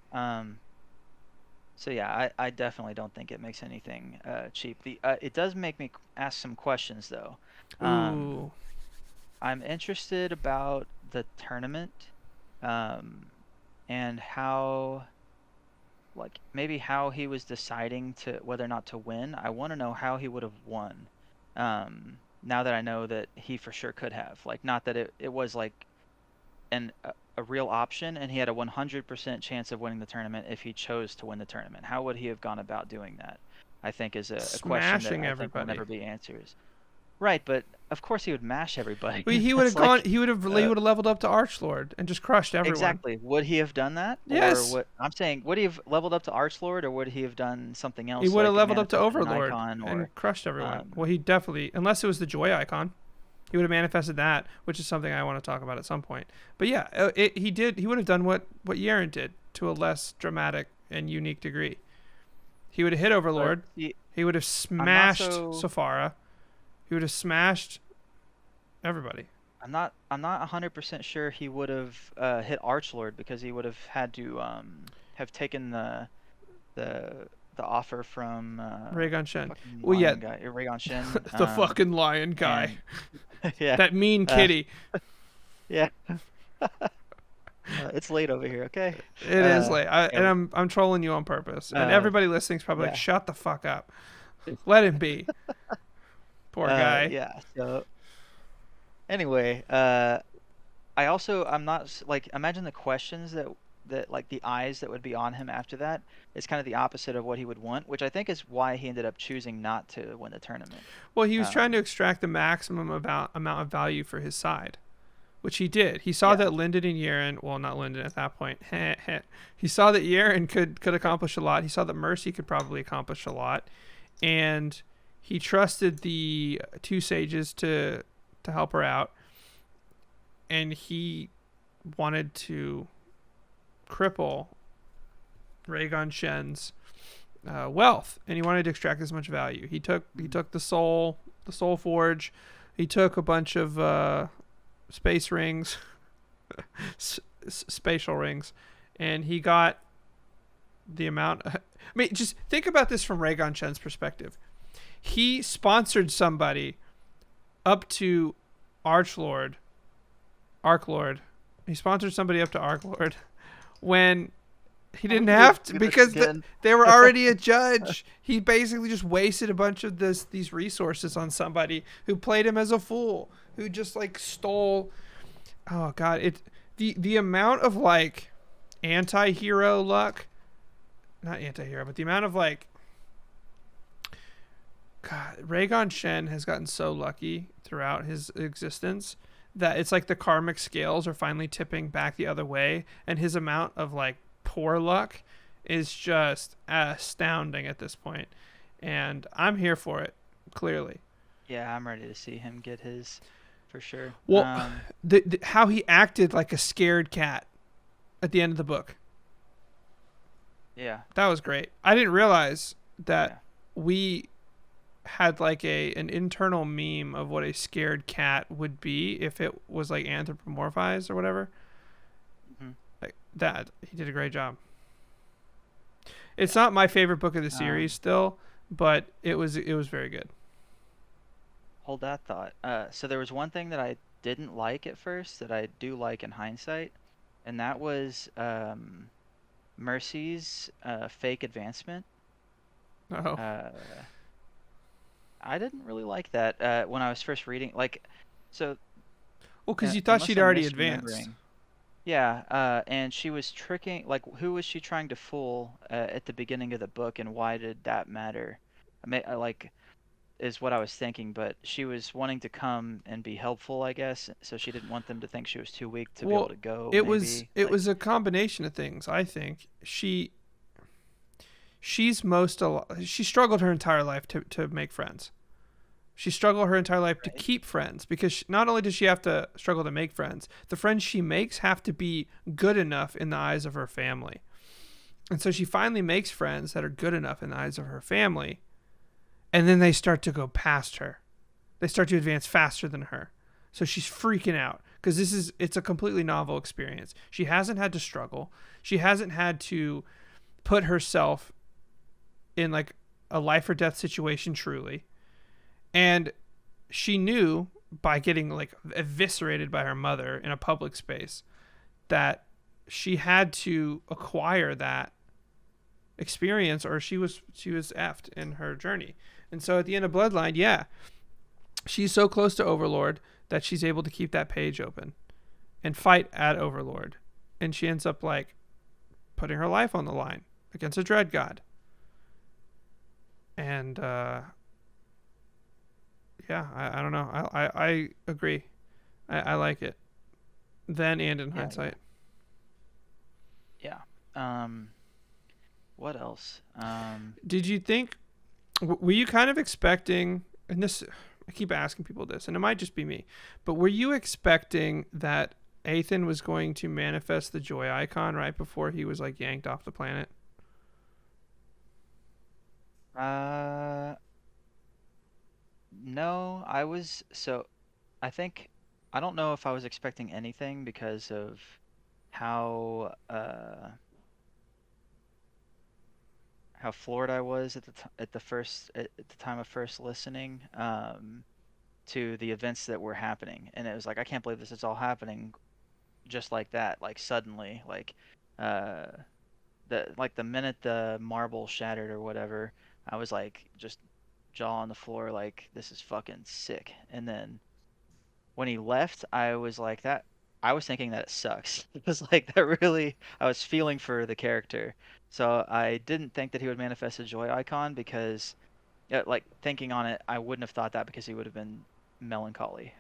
So yeah, I definitely don't think it makes anything cheap. It does make me ask some questions though. Um, Ooh, I'm interested about the tournament, um, and how, like, maybe how he was deciding to whether or not to win. I want to know how he would have won. Now that I know that he for sure could have, like, not that it was like a real option and he had a 100% chance of winning the tournament if he chose to win the tournament. How would he have gone about doing that? I think is a question that smashing I think will everybody. never be answered. Right, but of course he would mash everybody. Well, he would have That's gone. like, He uh, would have leveled up to Archlord and just crushed everyone. exactly. Would he have done that? Or Yes, what I'm saying, would he have leveled up to Archlord or would he have done something he else would have like leveled up to manifested an Overlord icon or and crushed everyone. um Well, he definitely, unless it was the Joy icon, he would have manifested that, which is something I want to talk about at some point. But yeah, he did. He would have done what Yaren did to a less dramatic and unique degree. He would have hit but Overlord. see, He would have I'm not smashed so Safara. He would have smashed everybody. I'm not 100% sure he would have hit Archlord because he would have had to have taken the the offer from Raygun Shen. fucking Well, yeah, Lion guy, Raygon Shin, the fucking lion guy. and yeah, That mean uh, kitty. yeah, it's late over here, okay? It is late. Yeah, I'm trolling you on purpose. And uh, everybody listening's probably like, yeah, shut the fuck up. Let him be. Poor guy. yeah. So anyway, I'm not like imagine the questions that like the eyes that would be on him after that is kind of the opposite of what he would want, which I think is why he ended up choosing not to win the tournament. Well, he was trying to Um, extract the maximum amount of value for his side, which he did. He saw yeah, that Linden and Yaren, well, not Linden at that point. He saw that Yaren could accomplish a lot. He saw that Mercy could probably accomplish a lot, and he trusted the two sages to help her out, and he wanted to cripple Raygon Shen's wealth, and he wanted to extract as much value. He Mm. took the soul forge. He took a bunch of space rings, spatial rings, and he got the amount. I mean, just think about this from Raygon Shen's perspective. He sponsored somebody up to Archlord, Archlord. He sponsored somebody up to Archlord when he Are we didn't gonna have to do this because again? they were already a judge. He basically just wasted a bunch of these resources on somebody who played him as a fool, who just like stole. Oh god, the amount of like anti-hero luck, not anti-hero, but the amount of like God, Raygon Shen has gotten so lucky throughout his existence that it's like the karmic scales are finally tipping back the other way, and his amount of like poor luck is just astounding at this point. And I'm here for it, clearly. Yeah, I'm ready to see him get his for sure. Well, how he acted like a scared cat at the end of the book, Yeah, that was great. I didn't realize yeah. that we had like an internal meme of what a scared cat would be if it was like anthropomorphized or whatever. Hmm. Like that, he did a great job. It's not my favorite book of the series Um, still, but it was very good. Hold that thought. So there was one thing that I didn't like at first that I do like in hindsight, and that was Mercy's fake advancement. Oh, Uh, I didn't really like that when I was first reading. Like, so well, because you thought unless she'd I'm already advanced. misremembering, yeah, and she was tricking. Like, who was she trying to fool at the beginning of the book, and why did that matter? Like, is what I was thinking, but she was wanting to come and be helpful, I guess, so she didn't want them to think she was too weak to be able Well, to go, it maybe. it Like, was a combination of things. I think she struggled her entire life to make friends. She struggled her entire life to right? keep friends because not only does she have to struggle to make friends, the friends she makes have to be good enough in the eyes of her family. And so she finally makes friends that are good enough in the eyes of her family, and then they start to go past her. They start to advance faster than her. So she's freaking out because it's a completely novel experience. She hasn't had to struggle. She hasn't had to put herself in like a life or death situation truly. And she knew by getting like eviscerated by her mother in a public space that she had to acquire that experience or she was effed in her journey. And so at the end of Bloodline, yeah, she's so close to Overlord that she's able to keep that page open and fight at Overlord. And she ends up like putting her life on the line against a dread god. And yeah, I don't know. I agree. I like it. Then and in Yeah, hindsight. yeah. Um, what else? Did you think, were you kind of expecting, and this, I keep asking people this, and it might just be me, but were you expecting that Athan was going to manifest the joy icon right before he was like yanked off the planet? Uh, no, I think I don't know if I was expecting anything because of how how floored I was at at the time of first listening to the events that were happening, and it was like I can't believe this is all happening just like that, like suddenly, like uh the minute the marble shattered or whatever, I was like just jaw on the floor, like this is fucking sick. And then when he left, I was like that. I was thinking that it sucks. It was like that really. I was feeling for the character, so I didn't think that he would manifest a joy icon because, yeah, like thinking on it, I wouldn't have thought that because he would have been melancholy.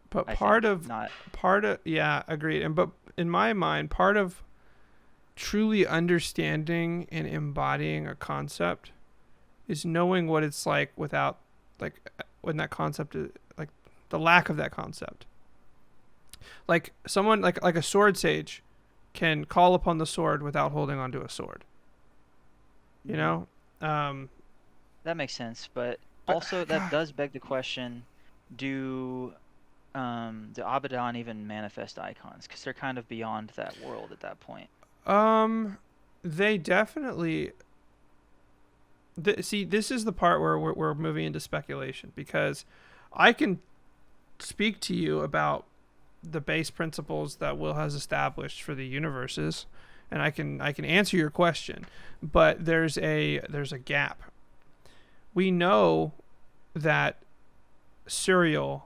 But I think not. part of, yeah, agreed. And but in my mind, part of truly understanding and embodying a concept is knowing what it's like without like when that concept is like the lack of that concept. Like someone like a sword sage can call upon the sword without holding onto a sword. You Hmm. know, um, That makes sense, but but also that God, does beg the question: Do do Abaddon even manifest icons? Because they're kind of beyond that world at that point. um, they definitely. See, this is the part where we're moving into speculation because I can speak to you about the base principles that Will has established for the universes, and I can answer your question, but there's a gap. We know that Suriel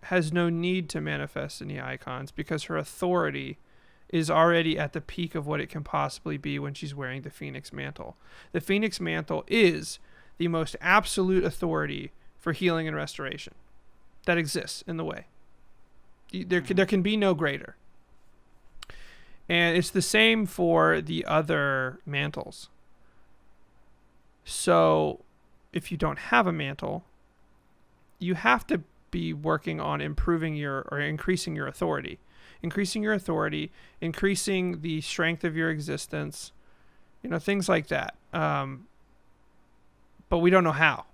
has no need to manifest any icons because her authority is already at the peak of what it can possibly be when she's wearing the Phoenix Mantle. The Phoenix Mantle is the most absolute authority for healing and restoration that exists in the way. Hmm. There can be no greater. And it's the same for the other mantles. So if you don't have a mantle, you have to be working on improving your or increasing your authority. Increasing your authority, increasing the strength of your existence, things like that. But we don't know how.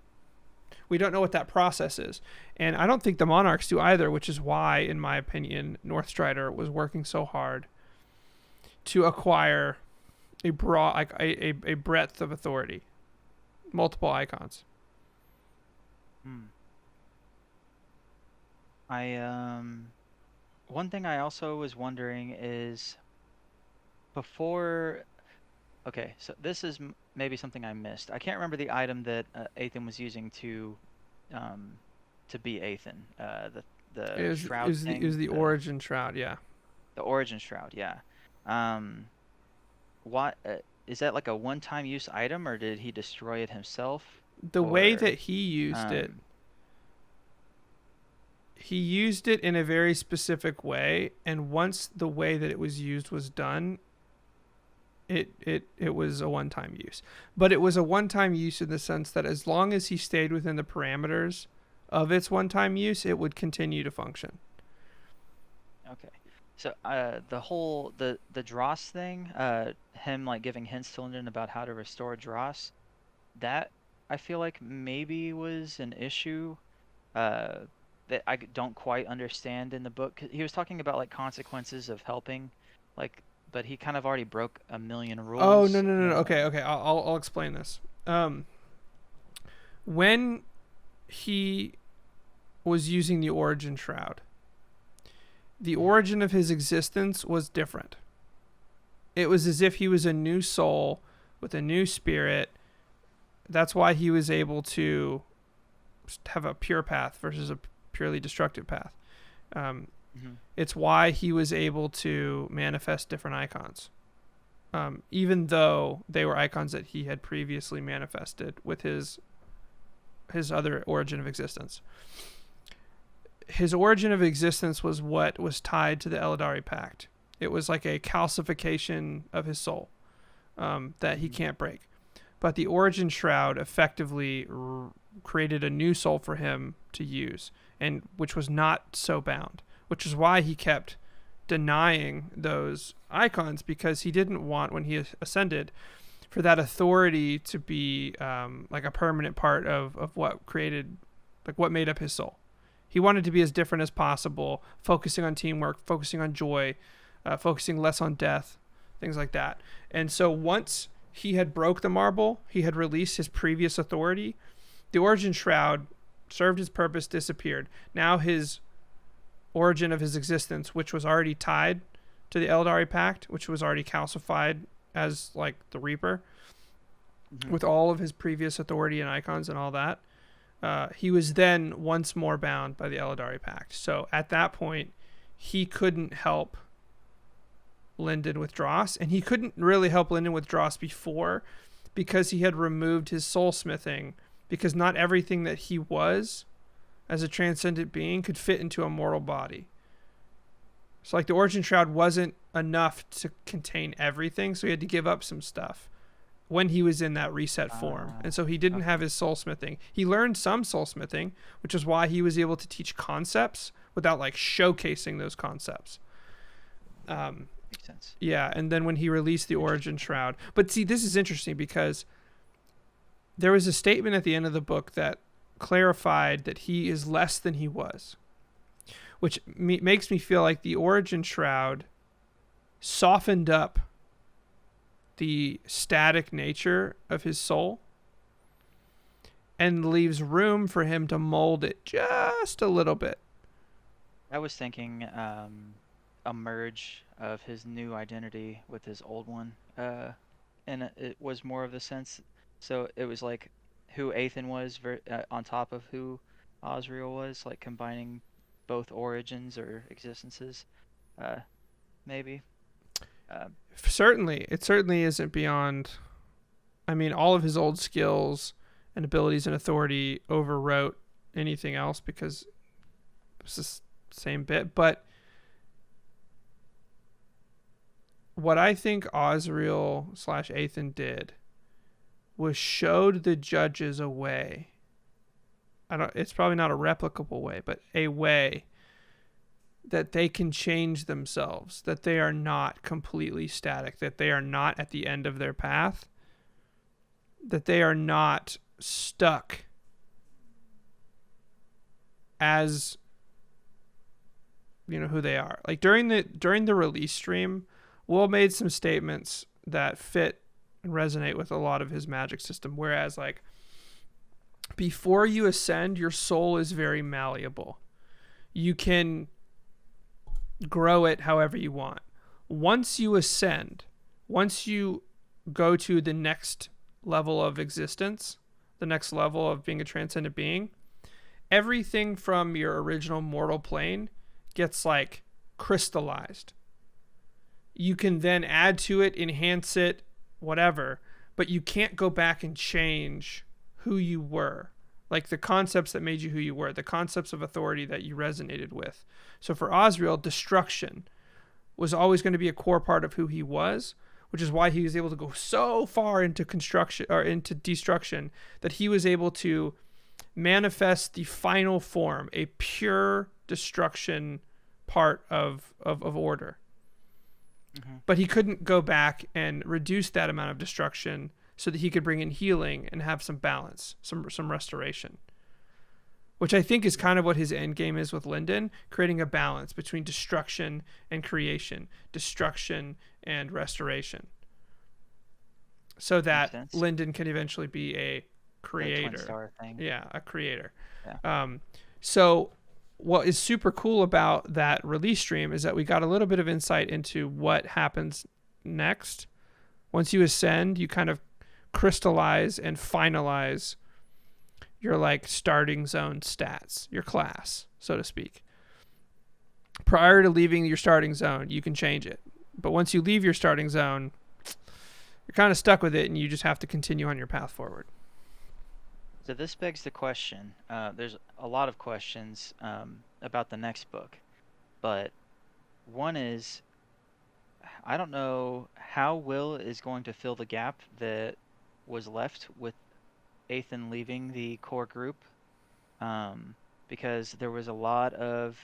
We don't know what that process is. And I don't think the Monarchs do either, which is why, in my opinion, Northstrider was working so hard to acquire a broad, like a breadth of authority, multiple icons. Hmm. I One thing I also was wondering is before. Okay, so this is maybe something I missed. I can't remember the item that Athan was using um to beat Athan. It The was, it shroud was, the, it was thing, the origin shroud, yeah. the origin shroud. Yeah. Um, what is that like a one-time use item, or did he destroy it himself? The way Or that um, he used it in a very specific way, and once the way that it was used was done, it was a one time use. But it was a one time use in the sense that as long as he stayed within the parameters of its one time use, it would continue to function. okay. So the Dross thing, him like giving hints to Lyndon about how to restore Dross, that I feel like maybe was an issue uh that don't quite understand in the book. 'Cause he was talking about like consequences of helping, like, but he kind of already broke a million Oh, no, rules. no, no, no. Okay, okay. I'll explain this. When he was using the origin shroud, the Mhm. origin of his existence was different. It was as if he was a new soul with a new spirit. That's why he was able to have a pure path versus a purely destructive path. Um, Mhm. it's why he was able to manifest different icons, even though they were icons that he had previously manifested with his other origin of existence. His origin of existence was what was tied to the Eldari Pact. It was like a calcification of his soul that he Mhm. can't break. But the origin shroud effectively created a new soul for him to use, and which was not so bound, which is why he kept denying those icons because he didn't want when he ascended for that authority to be like a permanent part of what created, like what made up his soul. He wanted to be as different as possible, focusing on teamwork, focusing on joy, focusing less on death, things like that. And so once he had broke the marble, he had released his previous authority. The origin shroud served his purpose, disappeared. Now his origin of his existence, which was already tied to the Eldari Pact, which was already calcified as like the Reaper, Mhm. with all of his previous authority and icons and all that, he was then once more bound by the Eldari Pact. So at that point, he couldn't help Lyndon with Dross, and he couldn't really help Lyndon with Dross before because he had removed his soul smithing, because not everything that he was as a transcendent being could fit into a mortal body. So like the origin shroud wasn't enough to contain everything, so he had to give up some stuff when he was in that reset form. And Ah, so he didn't have okay. his soul smithing. He learned some soul smithing, which is why he was able to teach concepts without like showcasing those concepts. Makes sense. Yeah, and then when he released the Origin Shroud. But see, this is interesting because there was a statement at the end of the book that clarified that he is less than he was, which makes me feel like the Origin Shroud softened up the static nature of his soul and leaves room for him to mold it just a little bit. I was thinking a merge of his new identity with his old one, and it was more of the sense. So it was like who Athan was on top of who Osriel was, like combining both origins or existences, uh, maybe. Uh, Certainly, it certainly isn't beyond. I mean, all of his old skills and abilities and authority overwrote anything else because it's the same bit. But what I think Osriel / Athan did was showed the judges a way. It's probably not a replicable way, but a way that they can change themselves, that they are not completely static, that they are not at the end of their path, that they are not stuck as who they are. Like during the release stream, Will made some statements that fit and resonate with a lot of his magic system, whereas like before you ascend, your soul is very malleable. You can grow it however you want. Once you ascend, once you go to the next level of existence, the next level of being a transcendent being, everything from your original mortal plane gets like crystallized. You can then add to it, enhance it, whatever, but you can't go back and change who you were. Like the concepts that made you who you were, the concepts of authority that you resonated with. So for Osriel, destruction was always going to be a core part of who he was, which is why he was able to go so far into construction or into destruction that he was able to manifest the final form, a pure destruction part of order. mm-hmm. But he couldn't go back and reduce that amount of destruction so that he could bring in healing and have some balance, some restoration. Which I think is kind of what his end game is with Linden, creating a balance between destruction and creation, destruction and restoration. So that Linden can eventually be a creator. Twin star thing. Yeah, a creator. Yeah. So what is super cool about that release stream is that we got a little bit of insight into what happens next. Once you ascend, you kind of crystallize and finalize your like starting zone stats, your class, so to speak. Prior to leaving your starting zone, you can change it. But once you leave your starting zone, you're kind of stuck with it and you just have to continue on your path forward. So this begs the question. There's a lot of questions about the next book, but one is, I don't know how Will is going to fill the gap that was left with Athan leaving the core group, because there was a lot of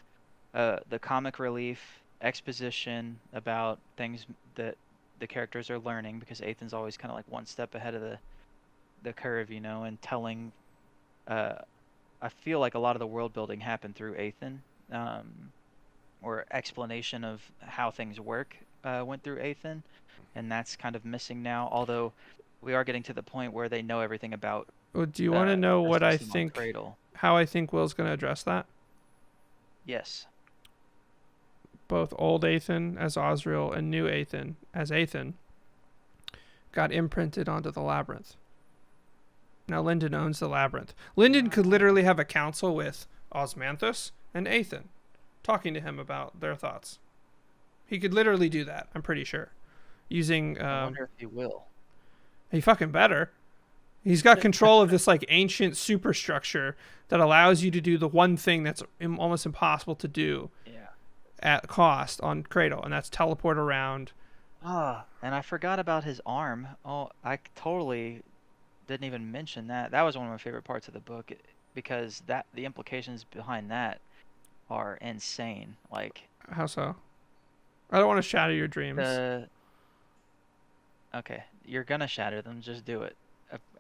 the comic relief exposition about things that the characters are learning, because Athan's always kind of like one step ahead of the curve, and telling. I feel like a lot of the world building happened through Athan, or explanation of how things work went through Athan, and that's kind of missing now. Although we are getting to the point where they know everything about. Well, do you want to know what I think? Cradle. How I think Will's going to address that? Yes. Both old Athan as Osriel and new Athan as Athan got imprinted onto the labyrinth. Now Linden owns the labyrinth. Linden could literally have a council with Osmanthus and Athan, talking to him about their thoughts. He could literally do that, I'm pretty sure. Using I wonder if he will. He fucking better. He's got control of this like ancient superstructure that allows you to do the one thing that's almost impossible to do at cost on Cradle, and that's teleport around. And I forgot about his arm. Oh, I totally didn't even mention that. That was one of my favorite parts of the book, because the implications behind that are insane. Like, how so? I don't want to shatter your dreams. The Okay, you're gonna shatter them. Just do it.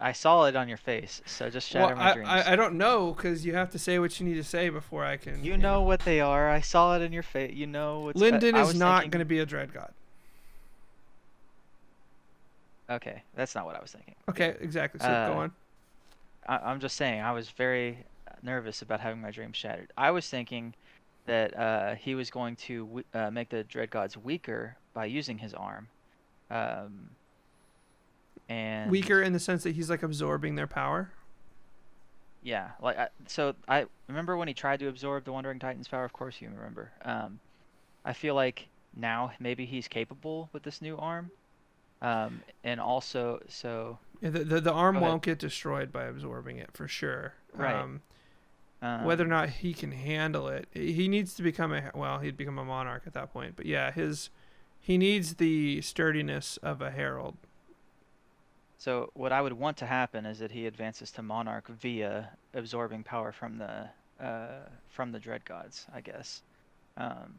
I saw it on your face, so just Well, shatter my I dreams. don't know because you have to say what you need to say before I can, You know what they are. I saw it in your face. You know what's. Lyndon I is was not going to thinking. be a dread god. Okay, that's not what I was thinking. Okay, exactly. So go Uh, on. I'm just saying. I was very nervous about having my dreams shattered. I was thinking that he was going to make the dread gods weaker by using his arm. Um, and Weaker in the sense that he's like absorbing their power. yeah, like so I remember when he tried to absorb the Wandering Titan's power. Of course, you remember. I feel like now maybe he's capable with this new arm. And also, so Yeah, the arm go ahead. won't get destroyed by absorbing it for sure. Right. Whether or Um, not he can handle it, he needs to become a well, he'd become a monarch at that point. But yeah, he needs the sturdiness of a herald. so what I would want to happen is that he advances to Monarch via absorbing power from the Dread Gods, I guess. Um,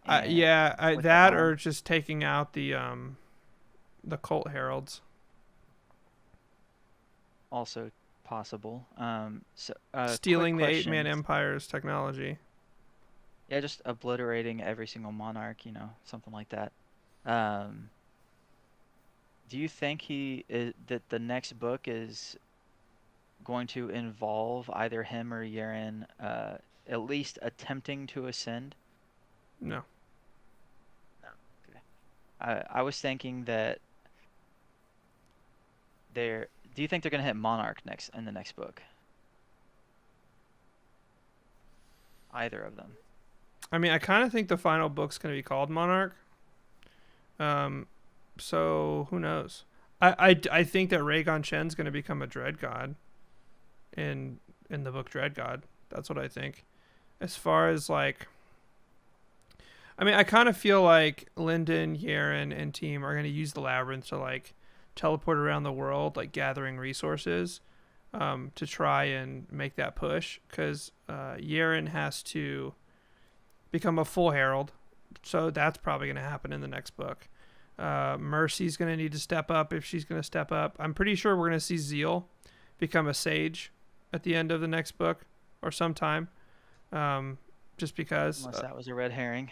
and Yeah, with the that or arm, just taking out the cult heralds, also possible. So quick stealing the eight man questions. empire's technology. Yeah, just obliterating every single monarch, something like that. Um, do you think that the next book is going to involve either him or Yaren at least attempting to ascend? No, No. Okay. I was thinking that they're. Do you think they're gonna hit Monarch next in the next book? Either of them. I mean I kind of think the final book's gonna be called Monarch. Um, so who knows? I think that Rhaegon Shen's gonna become a dread god in the book Dread God. That's what I think. As far as like, I mean, I kind of feel like Lyndon, Yaren, and team are going to use the labyrinth to like teleport around the world, like gathering resources to try and make that push. Because Yaren has to become a full herald, so that's probably going to happen in the next book. Mercy's going to need to step up if she's going to step up. I'm pretty sure we're going to see Zeal become a sage at the end of the next book or sometime. Um, just because Unless that was a red herring.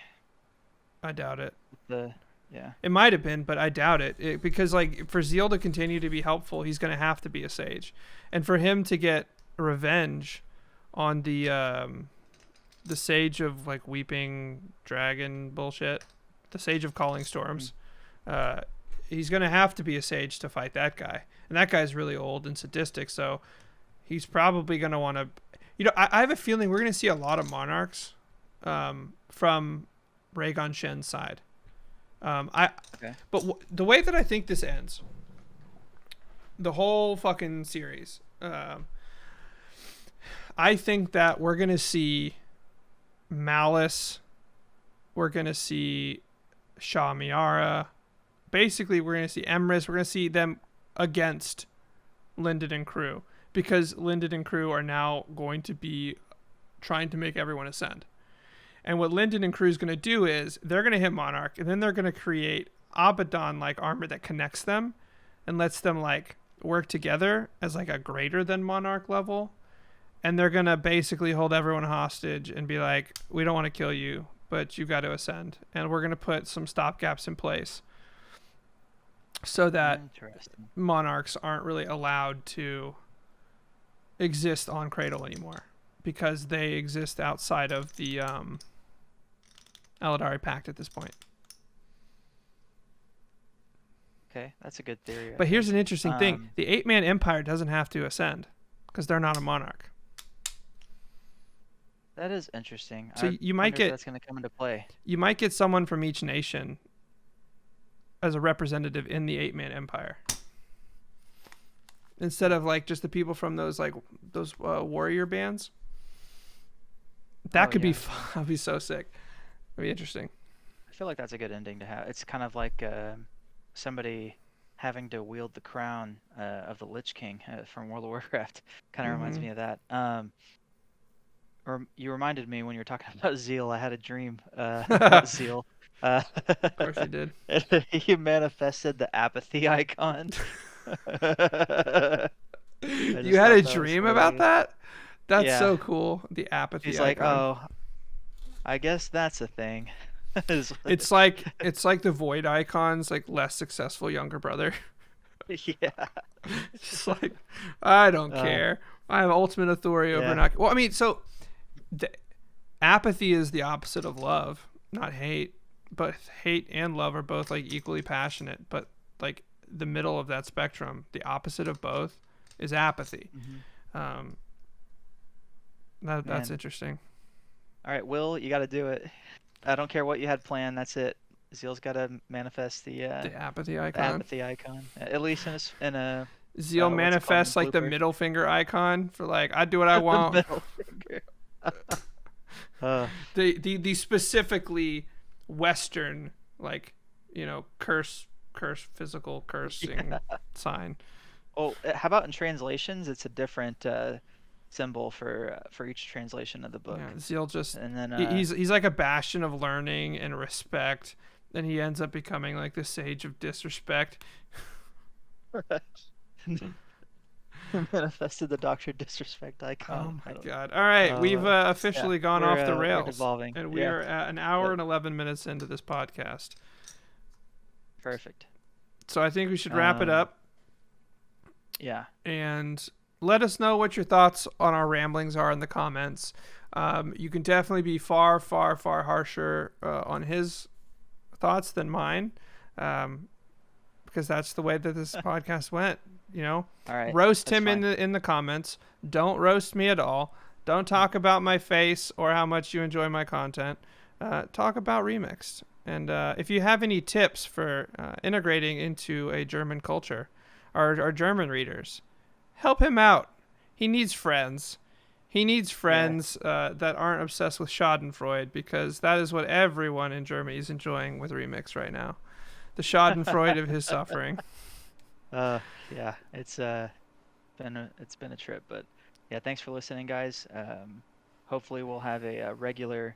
I doubt it. The Yeah. It might have been, but I doubt because like for Zeal to continue to be helpful, he's going to have to be a sage, and for him to get revenge on the sage of like weeping dragon bullshit, the sage of calling storms, uh, he's going to have to be a sage to fight that guy, and that guy's really old and sadistic, so he's probably going to want to. I have a feeling we're going to see a lot of monarchs from Rhaegon Shen's side. Okay. But the way that I think this ends, the whole fucking series, I think that we're gonna see Malice, we're gonna see Shah Miara, basically we're gonna see Emrys, we're gonna see them against Lyndon and crew because Lyndon and crew are now going to be trying to make everyone ascend. And what Lyndon and crew is going to do is they're going to hit Monarch, and then they're going to create Abaddon like armor that connects them and lets them like work together as like a greater than Monarch level. And they're going to basically hold everyone hostage and be like, we don't want to kill you, but you got to ascend. And we're going to put some stopgaps in place so that Interesting. monarchs aren't really allowed to exist on Cradle anymore because they exist outside of the Eldari Pact at this point. Okay, that's a good theory, I But here's an think. interesting thing: the eight man empire doesn't have to ascend because they're not a monarch. That is interesting. So I you might wonder if get that's going to come into play. someone from each nation as a representative in the eight man empire instead of like just the people from those warrior bands. That Oh could be yeah, fun. That'd be so sick. That'd be interesting. I feel like that's a good ending to have. It's kind of like somebody having to wield the crown of the Lich King from World of Warcraft. Kind of reminds Mm-hmm. me of that. Or you reminded me when you were talking about Zeal. I had a dream about Zeal. Uh, Of course he did. he manifested the apathy icon. I You just had thought a that was dream about hilarious. that? That's Yeah, so cool. The apathy she's like, icon. "Oh, I guess that's a thing." It's like the void icon's like less successful younger brother. Yeah. Just like, I don't Uh, care. I have ultimate authority over yeah. not. Well, I mean, so the, apathy is the opposite of love, not hate. But hate and love are both like equally passionate. But like the middle of that spectrum, the opposite of both, is apathy. Hmm. Um, that's Man. interesting. All right, Will, you got to do it. I don't care what you had planned. That's it. Zeal's got to manifest The apathy the icon. apathy icon. At least in a Zeal what's it called in a manifests like the blooper. middle finger icon for like I do what I The want. middle finger. Uh, The specifically Western like curse physical cursing yeah. sign. Oh, how about in translations? It's a different symbol for each translation of the book. Yeah, Zeal just And then he's like a bastion of learning and respect, and he ends up becoming like the sage of disrespect. manifested the Doctor Disrespect Oh icon. I my don't. god! All right, we've Yeah, officially gone off the we're rails, devolving. and we Yeah. are at an hour Yep. and 11 minutes into this podcast. Perfect. So I think we should wrap it Um, up yeah. and let us know what your thoughts on our ramblings are in the comments. You can definitely be far, far, far harsher on his thoughts than mine, um, because that's the way that this podcast went. All right. Roast That's him in fine. the comments. Don't roast me at all. Don't talk about my face or how much you enjoy my content. Talk about Remixed. And if you have any tips for integrating into a German culture, our German readers, help him out. He needs friends. He needs Yeah. friends that aren't obsessed with Schadenfreude, because that is what everyone in Germany is enjoying with Remix right now. The Schadenfreude of his suffering. Uh, yeah. It's been a trip, but yeah. Thanks for listening, guys. Hopefully we'll have a regular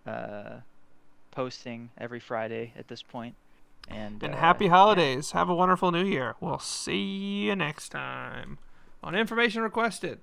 uh posting every Friday at this point. And And happy yeah. holidays. Have a wonderful new year. We'll see you next time on Information Requested.